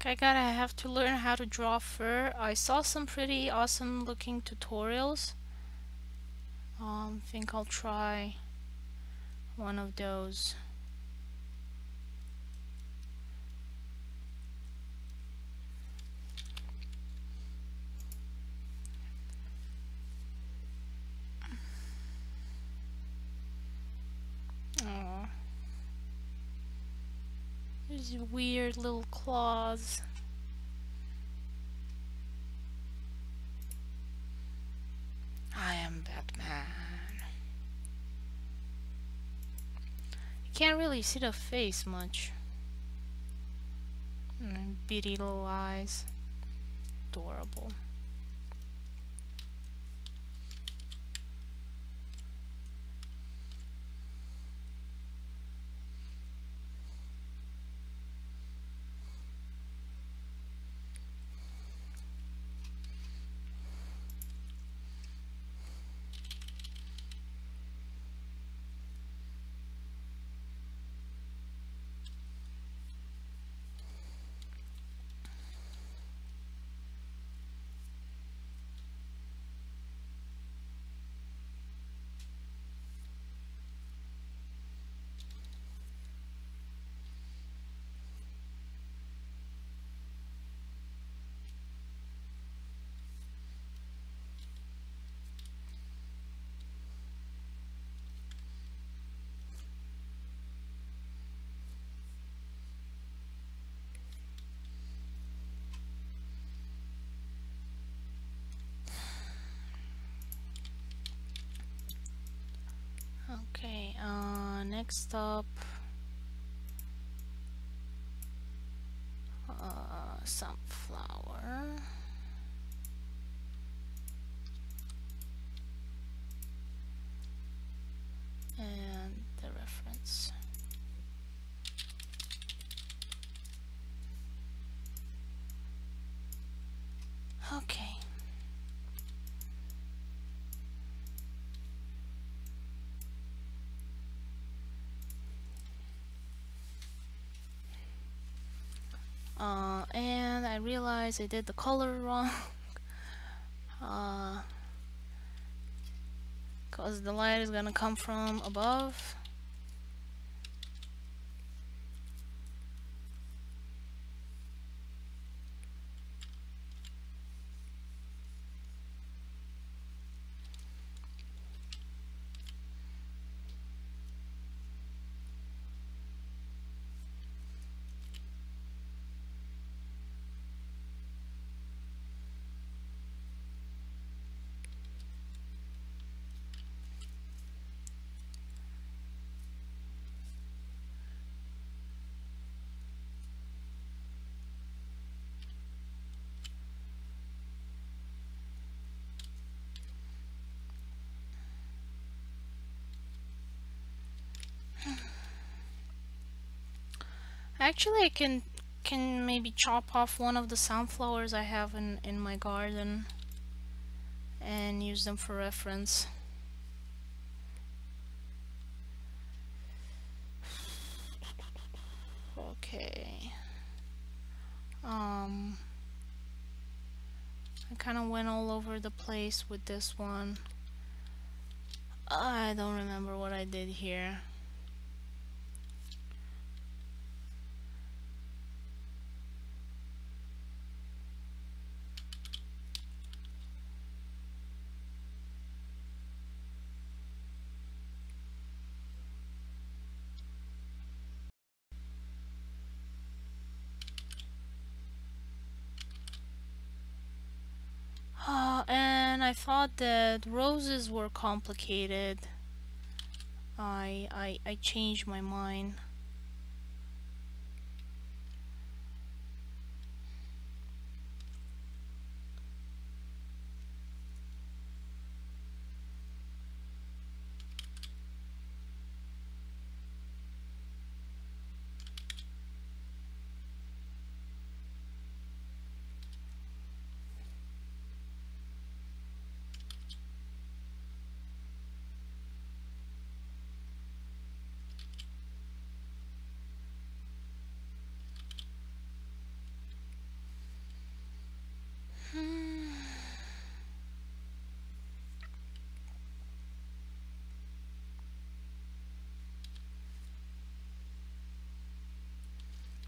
Like I have to learn how to draw fur. I saw some pretty awesome looking tutorials. Think I'll try one of those. Oh, these weird little claws. I am Batman. You can't really see the face much. Beady little eyes. Adorable. Okay, next up Sunflower. And the reference. Okay. And I realized I did the color wrong. Because the light is gonna come from above. Actually, I can maybe chop off one of the sunflowers I have in my garden and use them for reference. Okay. I kind of went all over the place with this one. I don't remember what I did here. And I thought that roses were complicated. I changed my mind.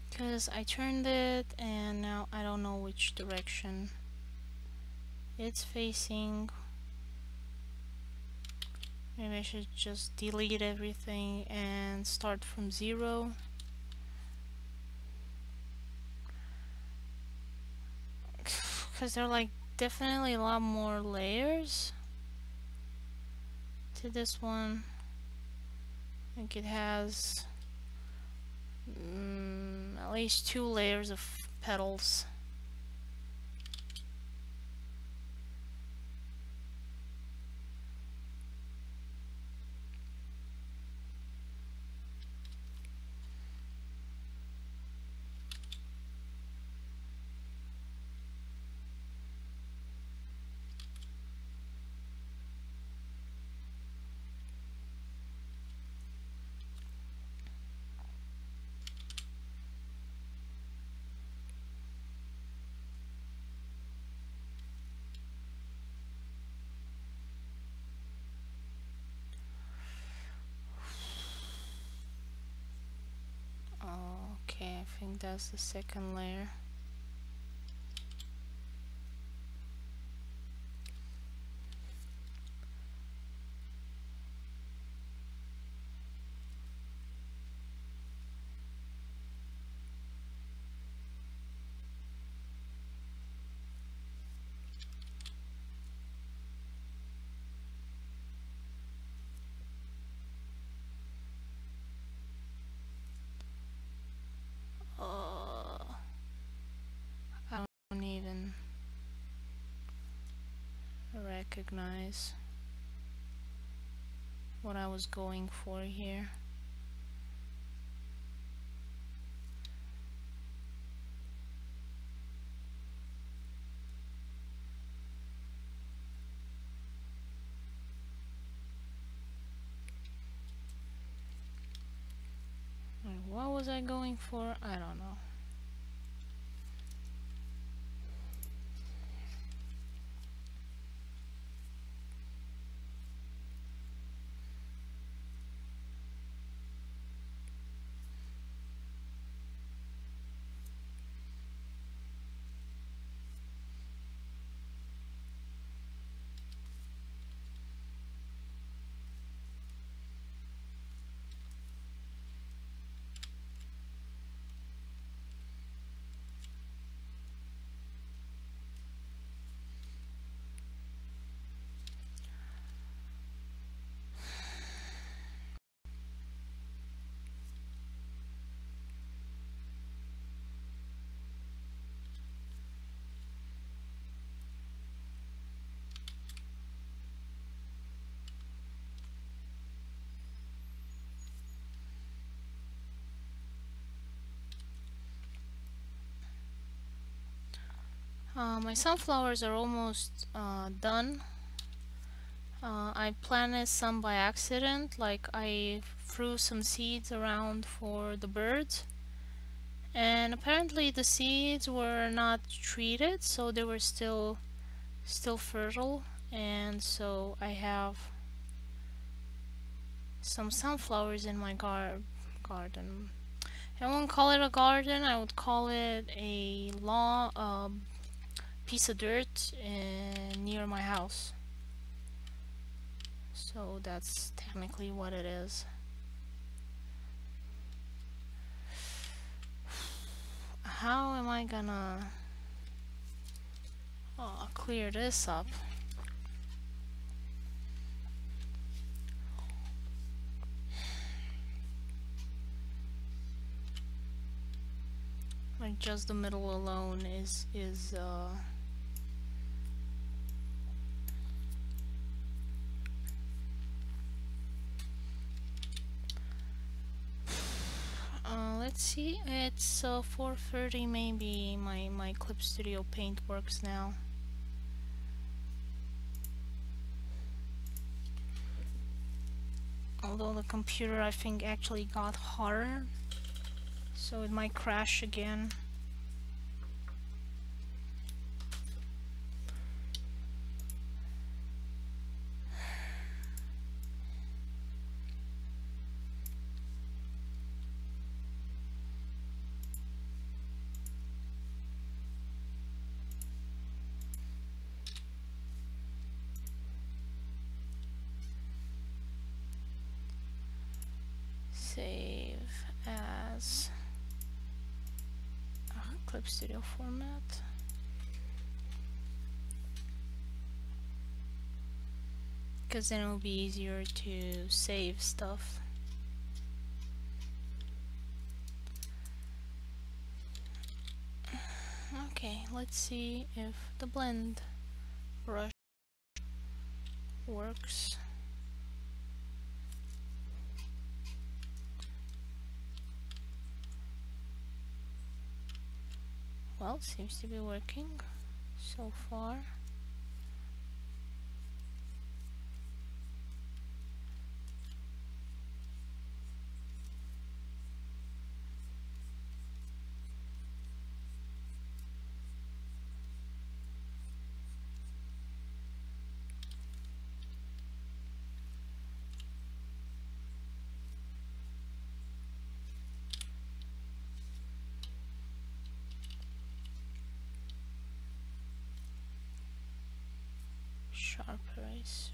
Because I turned it and now I don't know which direction it's facing. Maybe I should just delete everything and start from 0. Because there are like definitely a lot more layers to this one. I think it has at least 2 layers of petals. Okay, I think that's the second layer. recognize what I was going for here. What was I going for? I don't know. My sunflowers are almost done. I planted some by accident, like I threw some seeds around for the birds, and apparently the seeds were not treated, so they were still fertile, and so I have some sunflowers in my garden. I wouldn't call it a garden, I would call it a lawn, piece of dirt near my house. So that's technically what it is. How am I gonna clear this up? Like just the middle alone is let's see, it's 4:30. Maybe my Clip Studio Paint works now. Although the computer, I think, actually got hotter, so it might crash again. Save as Clip Studio format. Because then it will be easier to save stuff. Okay, let's see if the blend brush works. Well, seems to be working so far. Sharp eraser.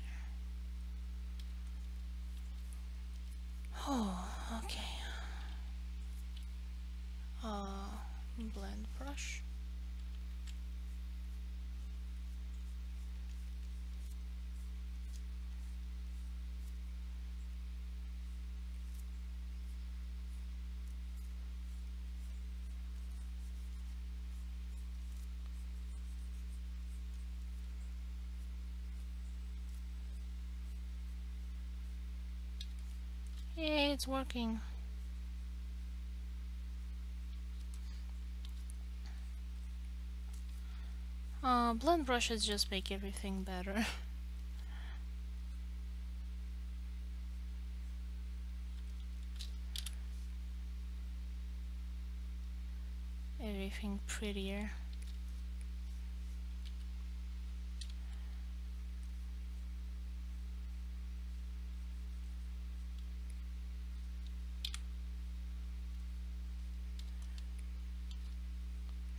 Oh, okay. Blend brush. Yay, it's working. Blend brushes just make everything better. Everything prettier.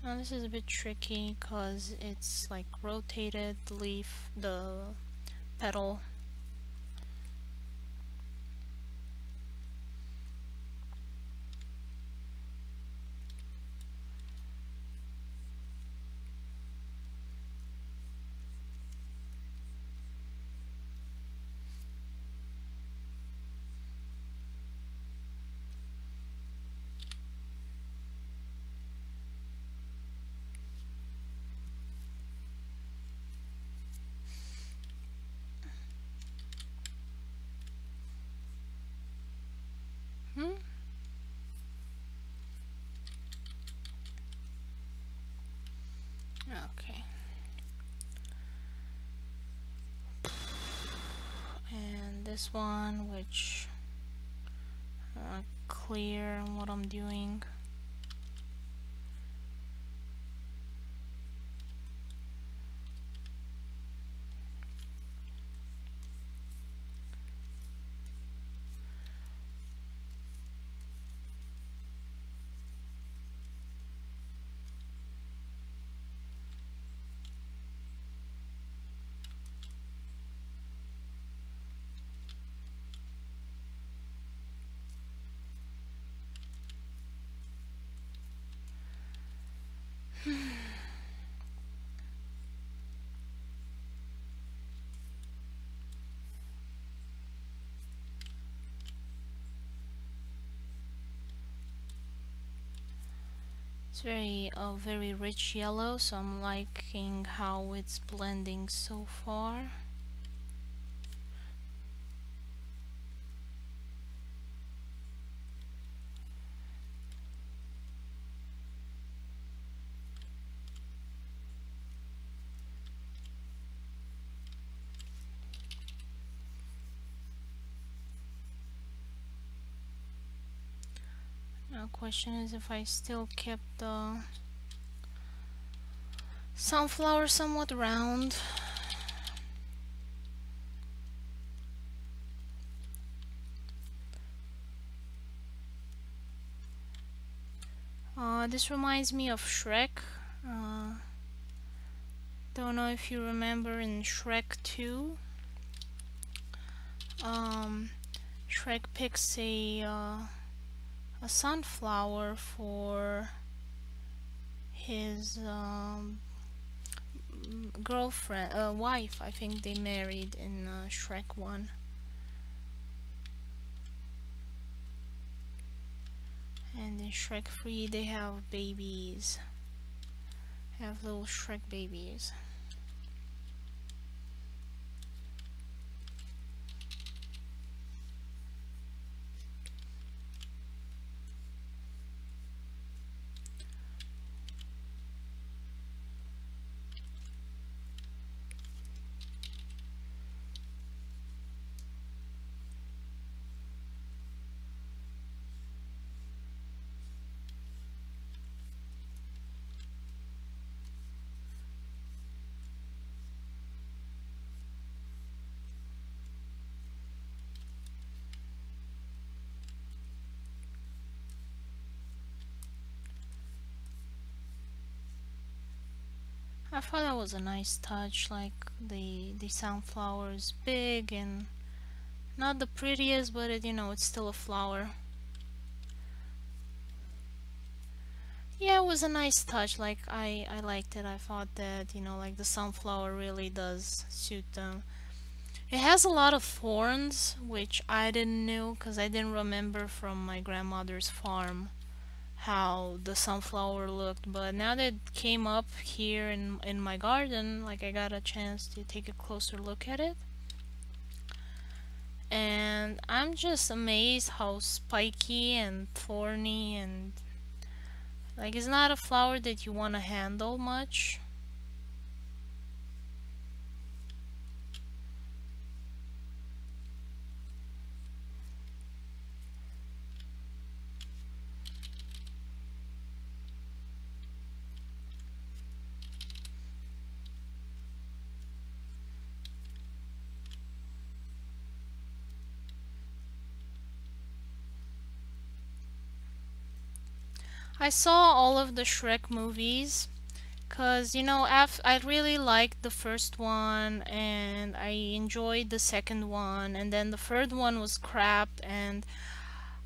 Now this is a bit tricky because it's like rotated, the leaf, the petal. Hmm? Okay. And this one, which clear on what I'm doing. It's very rich yellow, so I'm liking how it's blending so far. Now, question is if I still kept the sunflower somewhat round. This reminds me of Shrek. Don't know if you remember in Shrek 2. Shrek picks a sunflower for his girlfriend, wife. I think they married in Shrek 1. And in Shrek 3 they have babies. Have little Shrek babies. I thought that was a nice touch, like the sunflower is big and not the prettiest, but it, it's still a flower. Yeah, it was a nice touch. Like I liked it. I thought that like the sunflower really does suit them. It has a lot of thorns, which I didn't know because I didn't remember from my grandmother's farm how the sunflower looked, but now that it came up here in my garden, like I got a chance to take a closer look at it. and I'm just amazed how spiky and thorny, and like it's not a flower that you want to handle much. I saw all of the Shrek movies because, you know, I really liked the first one and I enjoyed the second one, and then the third one was crap, and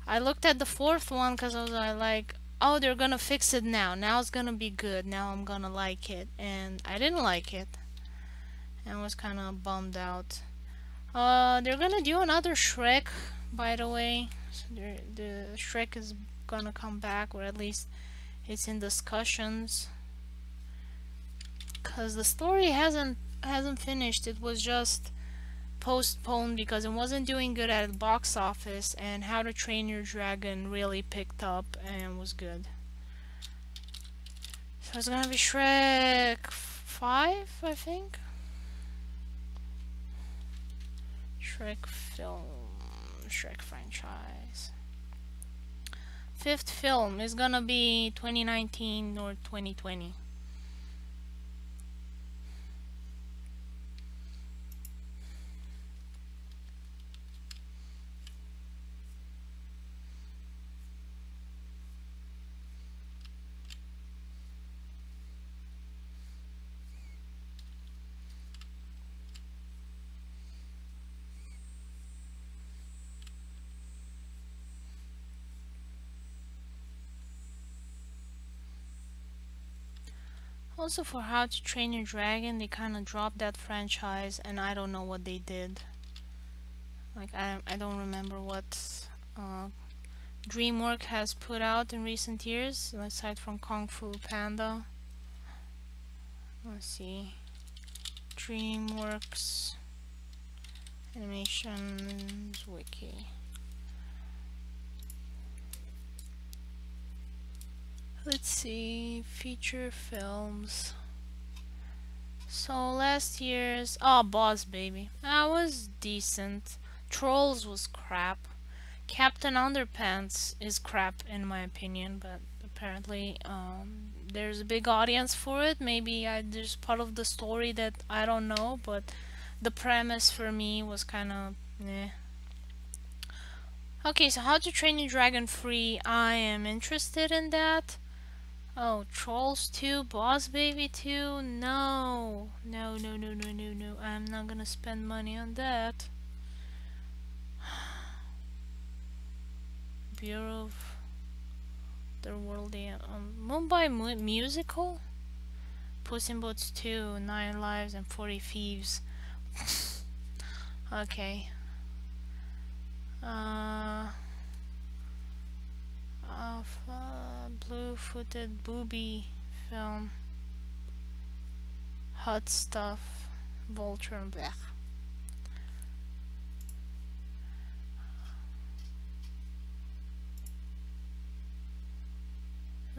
I looked at the fourth one because I was like, oh, they're gonna fix it now. Now it's gonna be good. Now I'm gonna like it. And I didn't like it. And was kind of bummed out. They're gonna do another Shrek, by the way. So the Shrek is gonna come back, or at least it's in discussions. Cause the story hasn't finished. It was just postponed because it wasn't doing good at the box office, and How to Train Your Dragon really picked up and was good. So it's gonna be Shrek 5, I think. Shrek film, Shrek franchise. Fifth film is gonna be 2019 or 2020. Also, for How to Train Your Dragon, they kind of dropped that franchise, and I don't know what they did. Like, I don't remember what DreamWorks has put out in recent years, aside from Kung Fu Panda. Let's see. DreamWorks Animations Wiki. Let's see, feature films. So last year's Boss Baby. That was decent. Trolls was crap. Captain Underpants is crap in my opinion, but apparently there's a big audience for it. Maybe there's part of the story that I don't know, but the premise for me was kind of eh. Okay, so How to Train Your Dragon 3, I am interested in that. Oh, Trolls 2, Boss Baby 2? No. No, no, no, no, no, no. I'm not gonna spend money on that. Bureau of the World Mumbai Musical? Puss in Boots 2, 9 Lives and 40 Thieves. Okay. Blue-footed booby film. Hot stuff. Vulture and blech.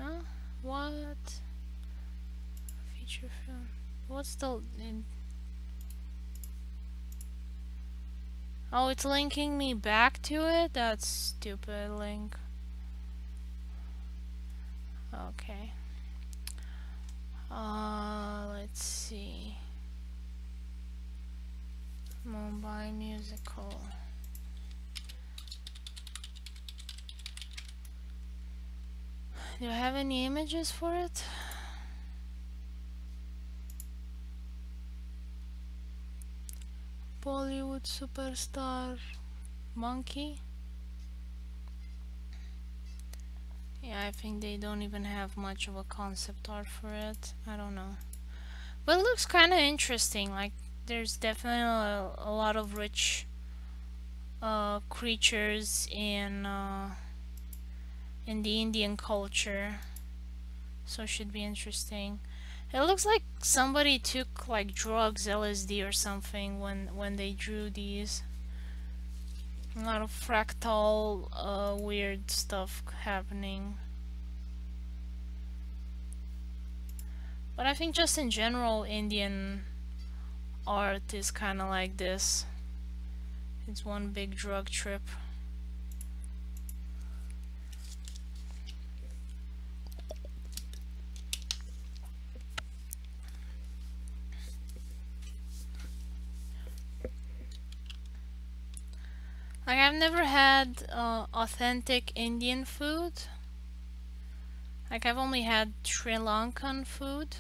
Huh? What? Feature film. What's the... Oh, it's linking me back to it? That's stupid link. Okay. Let's see. Mumbai Musical. Do I have any images for it? Bollywood superstar monkey. Yeah, I think they don't even have much of a concept art for it. I don't know. But it looks kind of interesting. Like, there's definitely a lot of rich creatures in the Indian culture. So it should be interesting. It looks like somebody took like drugs, LSD or something when they drew these. A lot of fractal, weird stuff happening. But I think just in general, Indian art is kind of like this. It's one big drug trip. Like, I've never had authentic Indian food. Like, I've only had Sri Lankan food.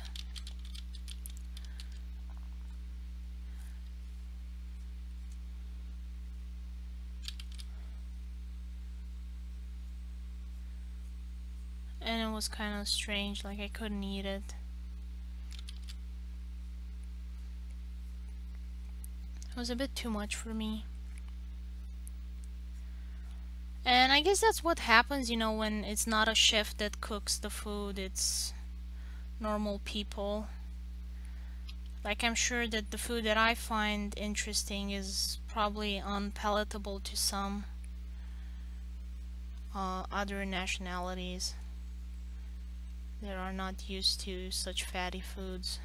And it was kind of strange, like I couldn't eat it. It was a bit too much for me. And I guess that's what happens, you know, when it's not a chef that cooks the food, it's normal people. Like, I'm sure that the food that I find interesting is probably unpalatable to some other nationalities that are not used to such fatty foods.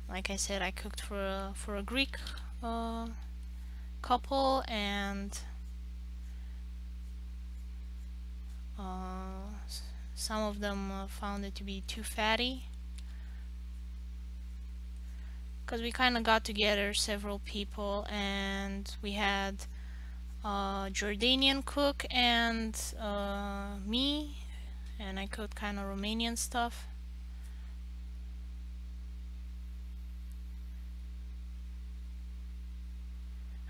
Like I said, I cooked for a Greek couple, and some of them found it to be too fatty. Because we kind of got together, several people, and we had a Jordanian cook and me, and I cooked kind of Romanian stuff.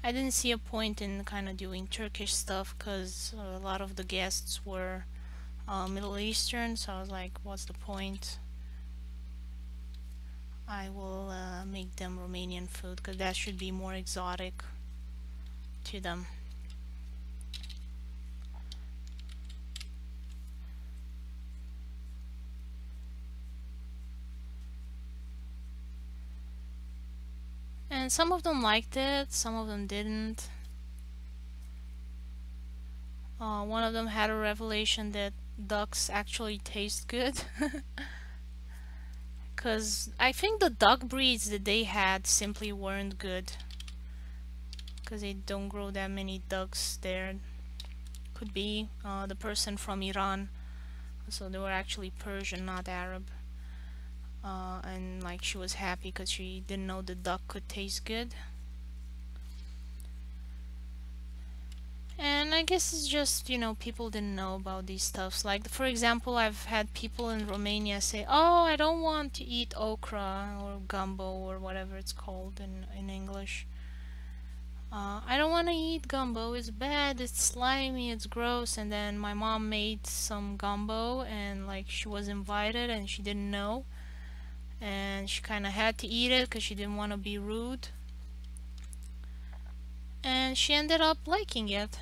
I didn't see a point in kind of doing Turkish stuff because a lot of the guests were Middle Eastern, so I was like, what's the point? I will make them Romanian food because that should be more exotic to them. And some of them liked it, some of them didn't. One of them had a revelation that ducks actually taste good. Because I think the duck breeds that they had simply weren't good. Because they don't grow that many ducks there. Could be the person from Iran. So they were actually Persian, not Arab. And like she was happy because she didn't know the duck could taste good. And I guess it's just, you know, people didn't know about these stuffs. Like, for example, I've had people in Romania say, oh, I don't want to eat okra or gumbo or whatever it's called in English. I don't want to eat gumbo, it's bad, it's slimy, it's gross. And then my mom made some gumbo and like she was invited and she didn't know. And she kind of had to eat it because she didn't want to be rude. And she ended up liking it.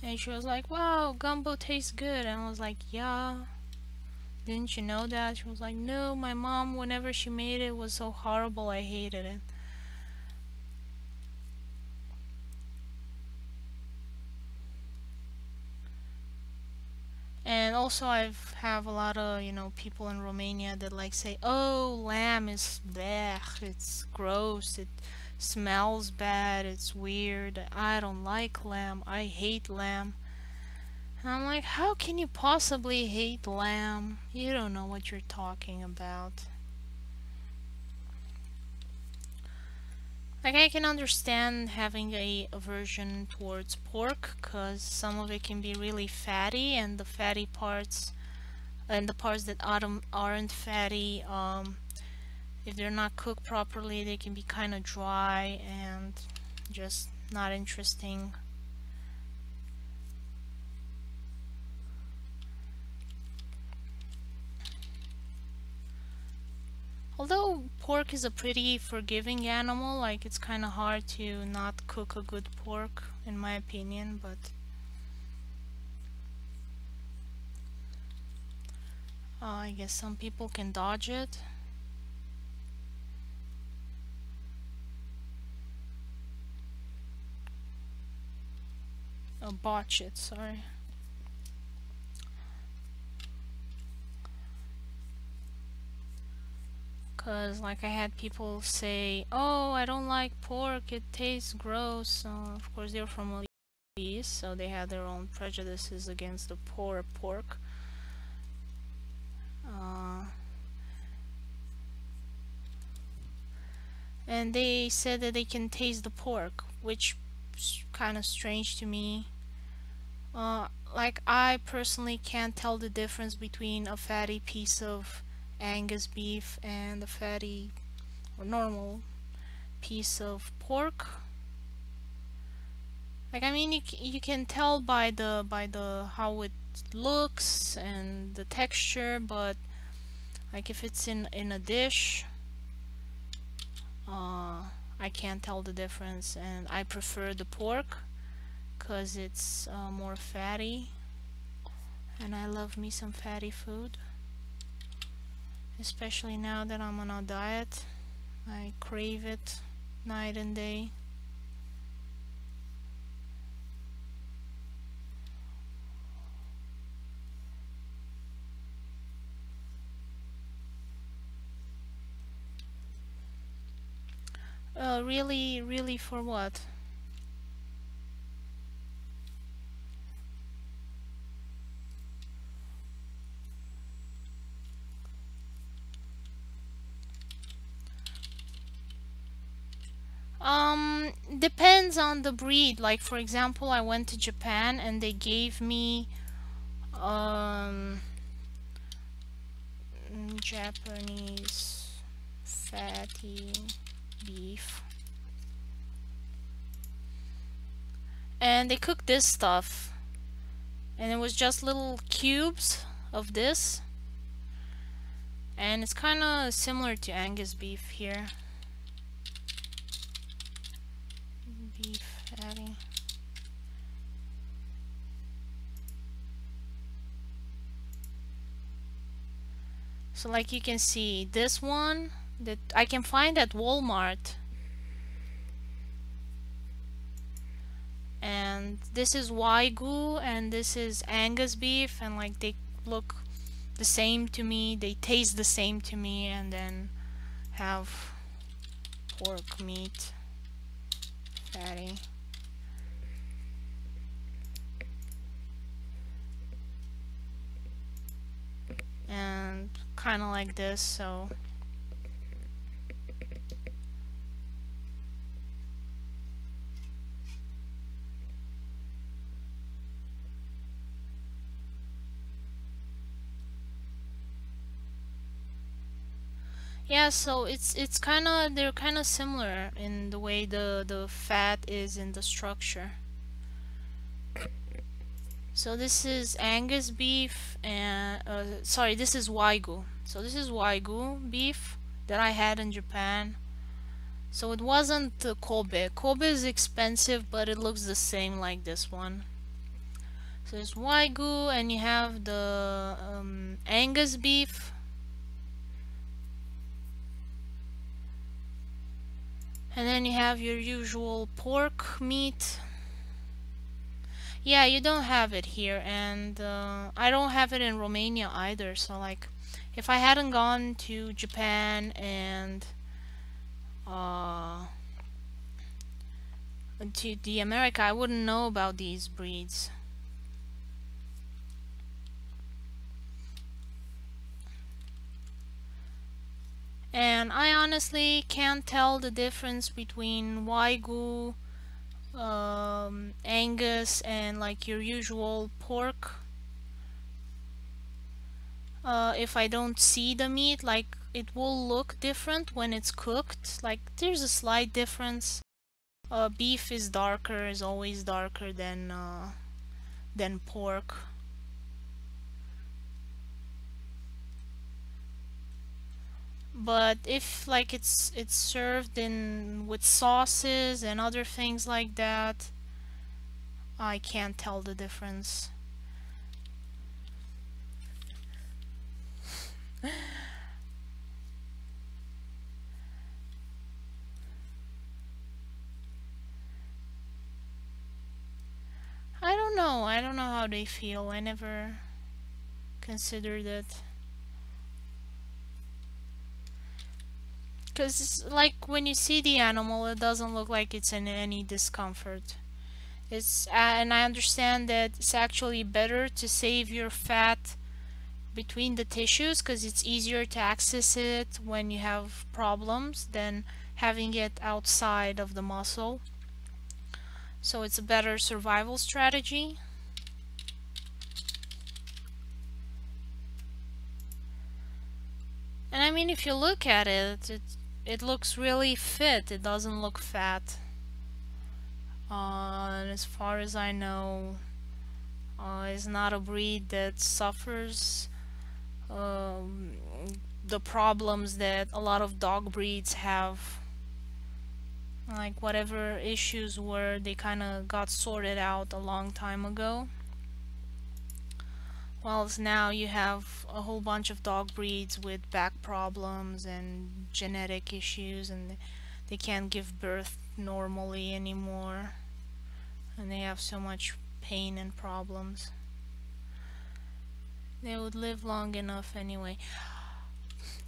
And she was like, wow, gumbo tastes good. And I was like, yeah, didn't you know that? She was like, no, my mom, whenever she made it, was so horrible, I hated it. And also I've have a lot of, you know, people in Romania that like say, oh, lamb is blech, it's gross, it smells bad, it's weird, I don't like lamb, I hate lamb. And I'm like, how can you possibly hate lamb? You don't know what you're talking about. Like, I can understand having a aversion towards pork because some of it can be really fatty, and the fatty parts and the parts that aren't fatty, if they're not cooked properly, they can be kind of dry and just not interesting. Although pork is a pretty forgiving animal, like it's kind of hard to not cook a good pork, in my opinion, but I guess some people can dodge it. botch it, sorry. Cause like I had people say, "Oh, I don't like pork. It tastes gross." Of course, they're from Middle East, so they had their own prejudices against the poor pork. Uh, and they said that they can taste the pork, which is kind of strange to me. Like I personally can't tell the difference between a fatty piece of Angus beef and a fatty or normal piece of pork. Like I mean, you can tell by the how it looks and the texture, but like if it's in a dish, I can't tell the difference, and I prefer the pork because it's more fatty, and I love me some fatty food, especially now that I'm on a diet. I crave it night and day. Really, really for what? Depends on the breed. Like for example, I went to Japan and they gave me um Japanese fatty beef. And they cooked this stuff. And it was just little cubes of this. And it's kind of similar to Angus beef here. Beef fatty. So like you can see, this one that I can find at Walmart. And this is Wagyu and this is Angus beef, and like they look the same to me, they taste the same to me, and then have pork meat fatty. And kind of like this, so yeah, so it's kind of, they're kind of similar in the way the fat is in the structure. So this is Angus beef, and sorry, this is Wagyu. So this is Wagyu beef that I had in Japan. So it wasn't the Kobe. Kobe is expensive, but it looks the same like this one. So there's Wagyu, and you have the Angus beef. And then you have your usual pork meat. Yeah, you don't have it here, and I don't have it in Romania either. So like, if I hadn't gone to Japan and to the America, I wouldn't know about these breeds. And I honestly can't tell the difference between Wagyu, Angus, and like your usual pork. If I don't see the meat, like it will look different when it's cooked. Like there's a slight difference. Beef is darker, is always darker than pork. But if like it's served in with sauces and other things like that, I can't tell the difference. I don't know. I don't know how they feel. I never considered it. Because, like, when you see the animal, it doesn't look like it's in any discomfort. And I understand that it's actually better to save your fat between the tissues because it's easier to access it when you have problems than having it outside of the muscle. So it's a better survival strategy. And I mean, if you look at it, it looks really fit. It doesn't look fat. And as far as I know, it's not a breed that suffers um, the problems that a lot of dog breeds have. Like whatever issues were, they kind of got sorted out a long time ago. Whilst now you have a whole bunch of dog breeds with back problems and genetic issues, and they can't give birth normally anymore, and they have so much pain and problems. They would live long enough anyway.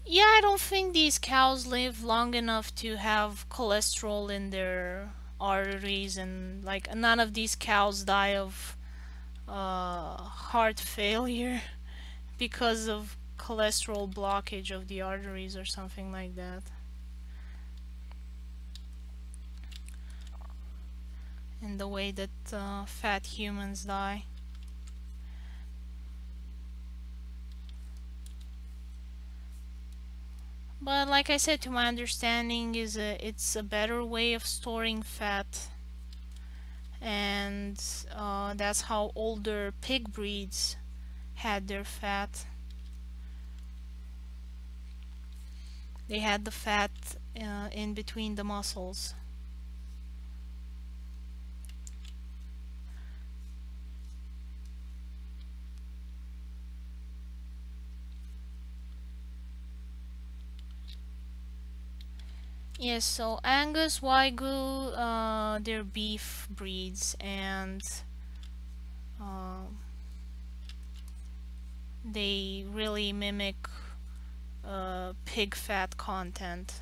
Yeah, I don't think these cows live long enough to have cholesterol in their arteries, and like none of these cows die of heart failure because of cholesterol blockage of the arteries or something like that. In the way that fat humans die. But like I said, to my understanding, it's a better way of storing fat, and that's how older pig breeds had their fat. They had the fat in between the muscles. Yes, so Angus, Wagyu, they're beef breeds, and uh, they really mimic pig fat content.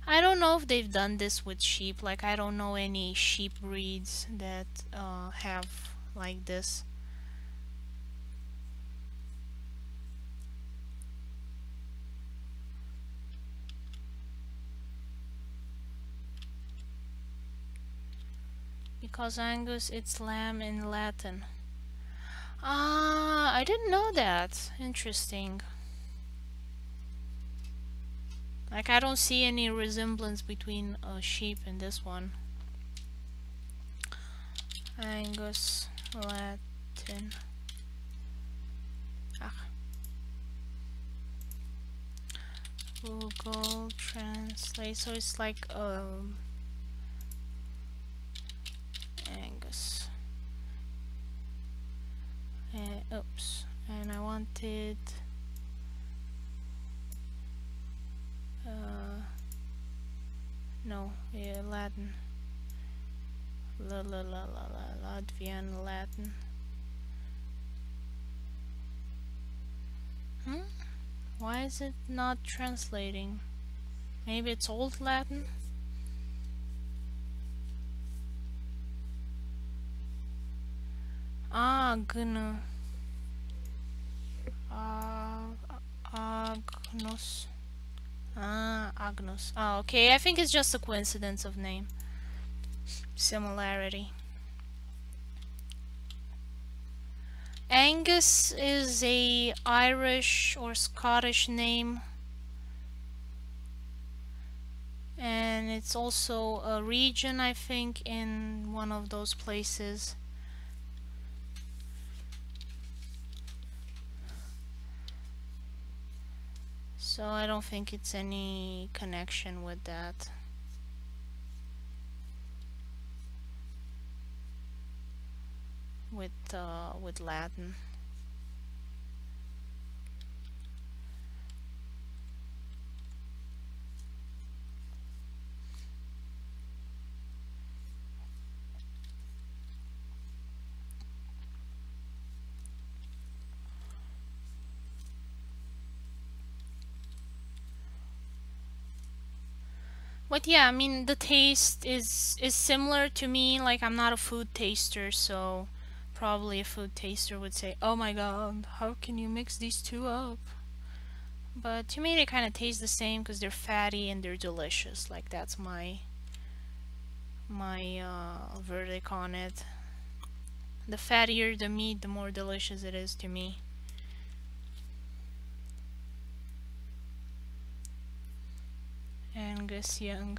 I don't know if they've done this with sheep. Like, I don't know any sheep breeds that have like this. Because Angus, it's lamb in Latin. Ah, I didn't know that. Interesting. Like, I don't see any resemblance between a sheep and this one. Angus, Latin. Ah. Google Translate. So it's like Angus. Oops. And I wanted no, yeah, Latin. Latvian Latin. Why is it not translating? Maybe it's old Latin? Agno. Agnos. Agnos. Oh, okay. I think it's just a coincidence of name. Similarity. Angus is a Irish or Scottish name, and it's also a region, I think, in one of those places. So I don't think it's any connection with that. With Latin. But yeah, I mean the taste is similar to me. Like I'm not a food taster, so probably a food taster would say, "Oh my God, how can you mix these two up?" But to me, they kind of taste the same because they're fatty and they're delicious. Like that's my verdict on it. The fattier the meat, the more delicious it is to me. Angus Young.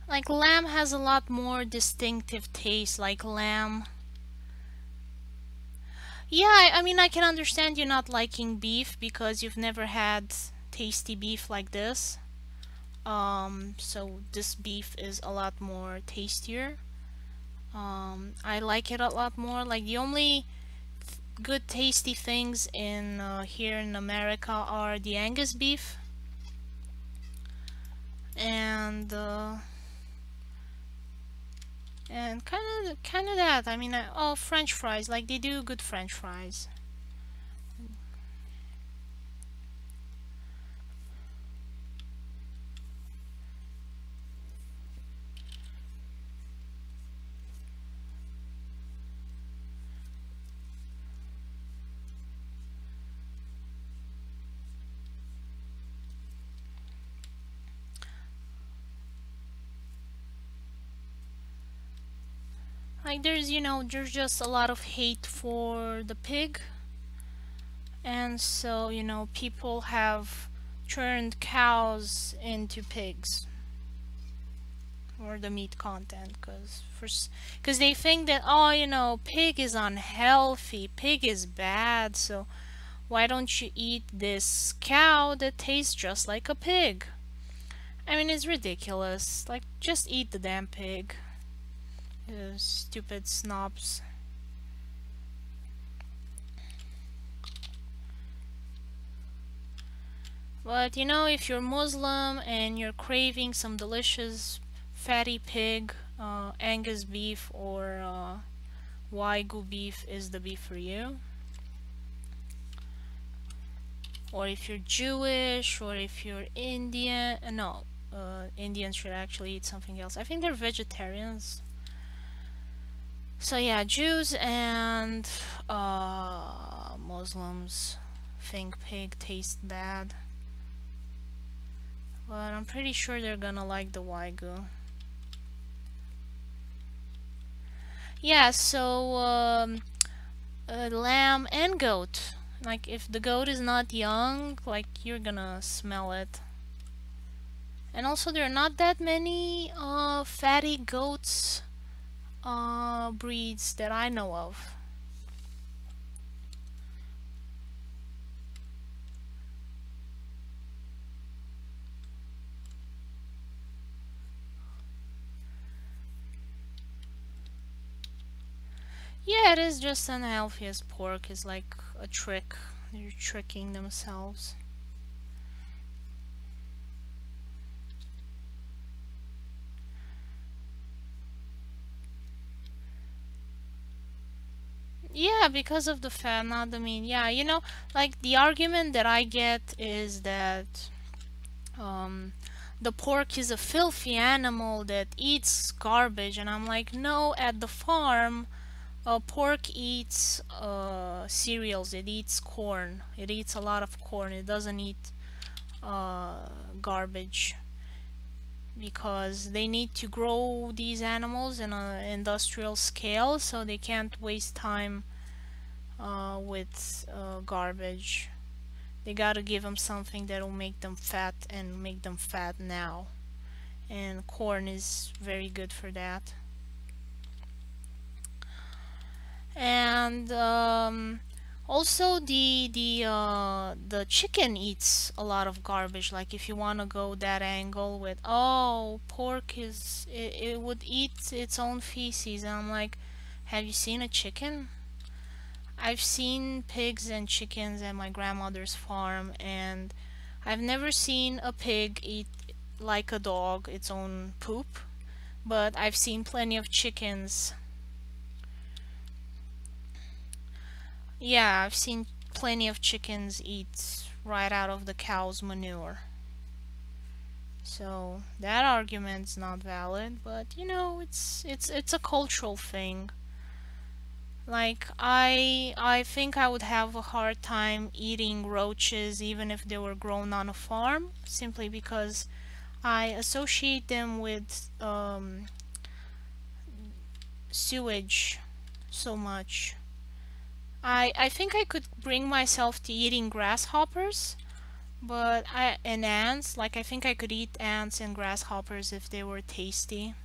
Like lamb has a lot more distinctive taste. Like lamb. Yeah, I mean I can understand you not liking beef because you've never had tasty beef like this. So this beef is a lot more tastier. I like it a lot more. Like the only good tasty things in here in America are the Angus beef and kind of that. I mean, oh, French fries. Like they do good French fries. Like there's just a lot of hate for the pig, and so people have turned cows into pigs or the meat content because they think that, oh, pig is unhealthy, pig is bad, so why don't you eat this cow that tastes just like a pig? I mean, it's ridiculous. Like, just eat the damn pig. Stupid snobs. But if you're Muslim and you're craving some delicious fatty pig, Angus beef or Wagyu beef is the beef for you. Or if you're Jewish, or if you're Indian, no, Indians should actually eat something else. I think they're vegetarians. So yeah, Jews and Muslims think pig tastes bad. But I'm pretty sure they're gonna like the Wagyu. Yeah, so lamb and goat. Like if the goat is not young, like you're gonna smell it. And also there are not that many fatty goats breeds that I know of. Yeah, it is just unhealthy as pork is like a trick. They're tricking themselves. Yeah, because of the fat, not the meat. Yeah, like the argument that I get is that um, the pork is a filthy animal that eats garbage, and I'm like, no, at the farm, pork eats cereals, it eats corn, it eats a lot of corn, it doesn't eat garbage because they need to grow these animals in an industrial scale, so they can't waste time with garbage. They gotta give them something that'll make them fat and make them fat now. And corn is very good for that. And Also, the chicken eats a lot of garbage. Like if you want to go that angle with, oh, pork is it would eat its own feces, and I'm like, have you seen a chicken? I've seen pigs and chickens at my grandmother's farm, and I've never seen a pig eat like a dog its own poop, but I've seen plenty of chickens. Yeah, I've seen plenty of chickens eat right out of the cow's manure. So that argument's not valid, but it's a cultural thing. Like I think I would have a hard time eating roaches even if they were grown on a farm, simply because I associate them with sewage so much. I think I could bring myself to eating grasshoppers, but I and ants, like I think I could eat ants and grasshoppers if they were tasty.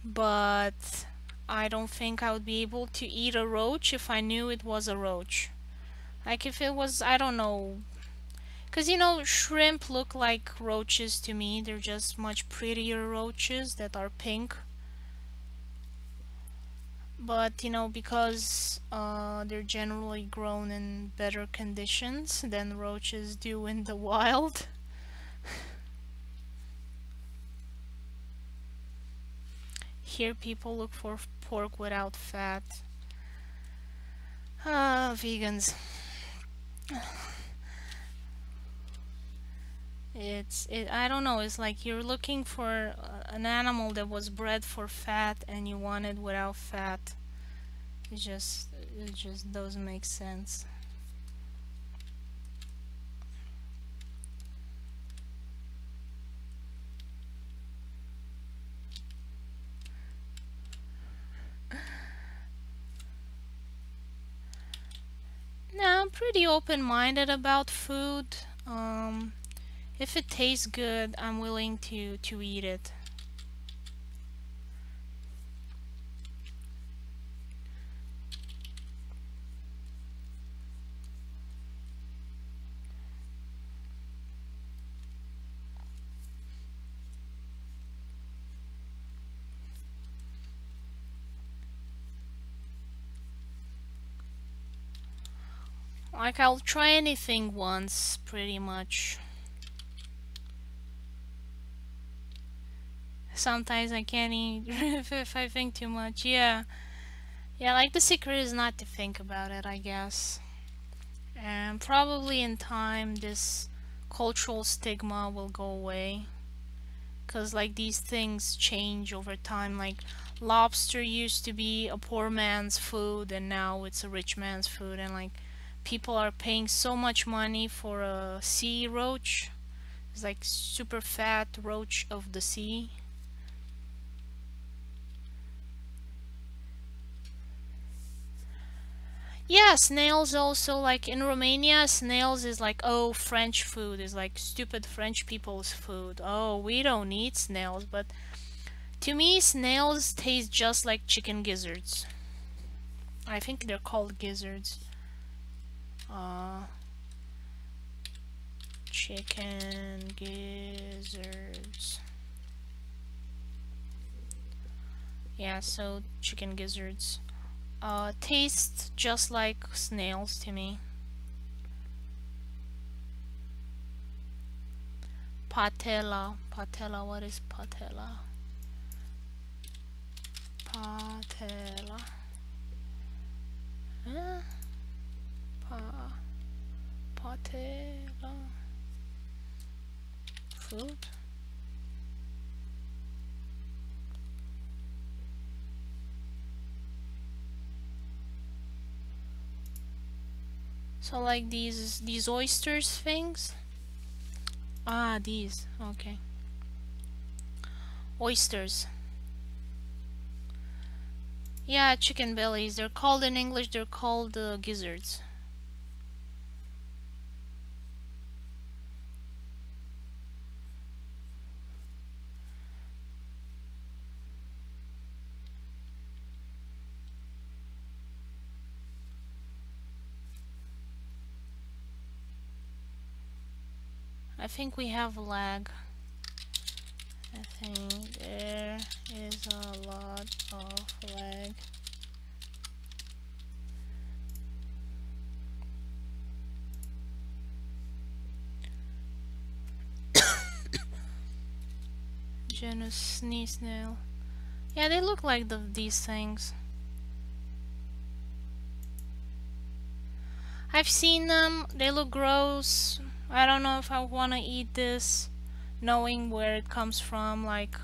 But I don't think I would be able to eat a roach if I knew it was a roach. Like if it was, I don't know, because shrimp look like roaches to me. They're just much prettier roaches that are pink. But because they're generally grown in better conditions than roaches do in the wild. Here people look for pork without fat. Ah, vegans. I don't know, it's like you're looking for an animal that was bred for fat and you want it without fat. It just doesn't make sense. Now, I'm pretty open-minded about food. Um, if it tastes good, I'm willing to eat it. Like I'll try anything once, pretty much. Sometimes I can't eat if I think too much. Yeah. Yeah, like the secret is not to think about it, I guess. And probably in time this cultural stigma will go away. Cause like these things change over time. Like lobster used to be a poor man's food and now it's a rich man's food, and like people are paying so much money for a sea roach. It's like super fat roach of the sea. Yeah, snails also, like in Romania, snails is like, oh, French food is like stupid French people's food. Oh, we don't eat snails, but to me, snails taste just like chicken gizzards. I think they're called gizzards. Uh, Chicken gizzards. Yeah, so chicken gizzards. Taste just like snails to me. Patella. Patella, what is patella? Patella. Huh? Pa patella. Food? So like these oysters things? Ah, these. Okay. Oysters. Yeah, chicken bellies. They're called in English, they're called gizzards. I think we have lag. I think there is a lot of lag. Genus sneeze snail. Yeah, they look like these things. I've seen them. They look gross. I don't know if I want to eat this, knowing where it comes from. Like,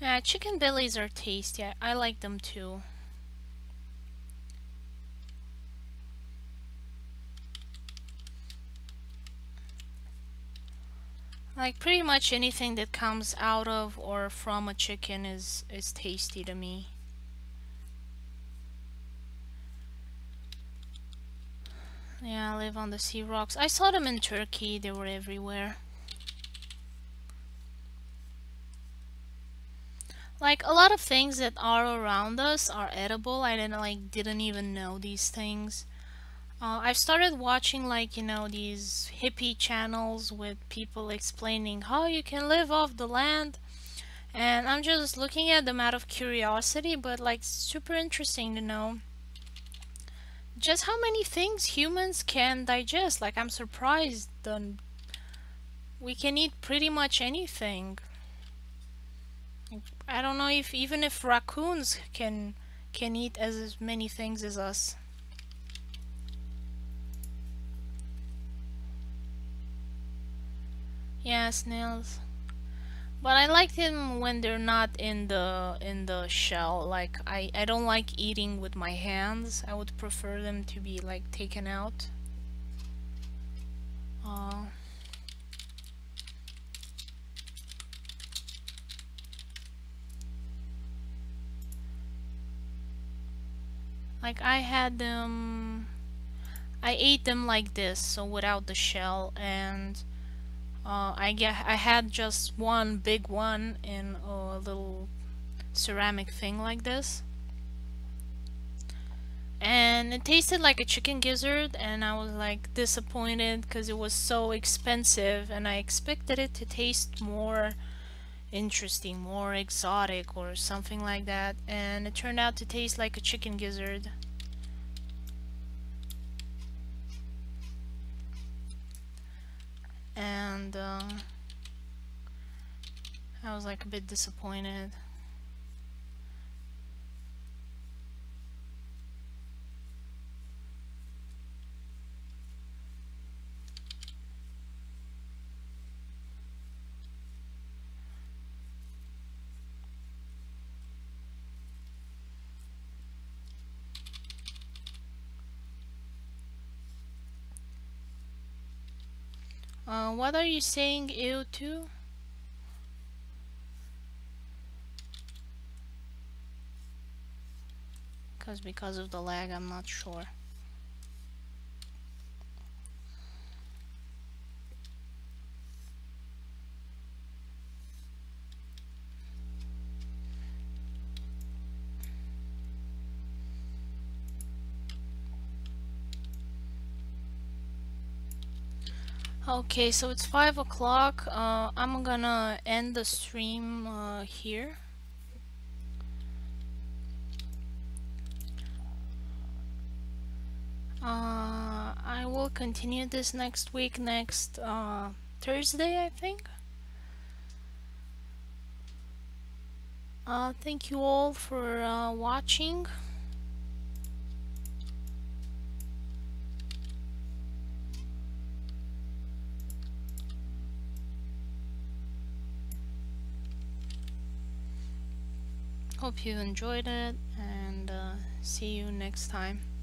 yeah, chicken bellies are tasty. I like them too. Like pretty much anything that comes out of or from a chicken is tasty to me. Yeah, I live on the sea rocks. I saw them in Turkey. They were everywhere. Like a lot of things that are around us are edible. I didn't even know these things. I've started watching like, you know, these hippie channels with people explaining how you can live off the land. And I'm just looking at them out of curiosity, but like super interesting to know just how many things humans can digest. Like I'm surprised that we can eat pretty much anything. I don't know if even if raccoons can eat as many things as us. Yeah, snails. But I like them when they're not in the shell. Like I don't like eating with my hands. I would prefer them to be like taken out. Uh, like I had them. I ate them like this, so without the shell, and I had just one big one in a little ceramic thing like this. And it tasted like a chicken gizzard, and I was like disappointed because it was so expensive, and I expected it to taste more interesting, more exotic or something like that, and it turned out to taste like a chicken gizzard. And I was like a bit disappointed. What are you saying ew to? Because of the lag, I'm not sure. Okay, so it's 5 o'clock. I'm gonna end the stream here. I will continue this next week, next Thursday, I think. Thank you all for watching. Hope you enjoyed it, and see you next time.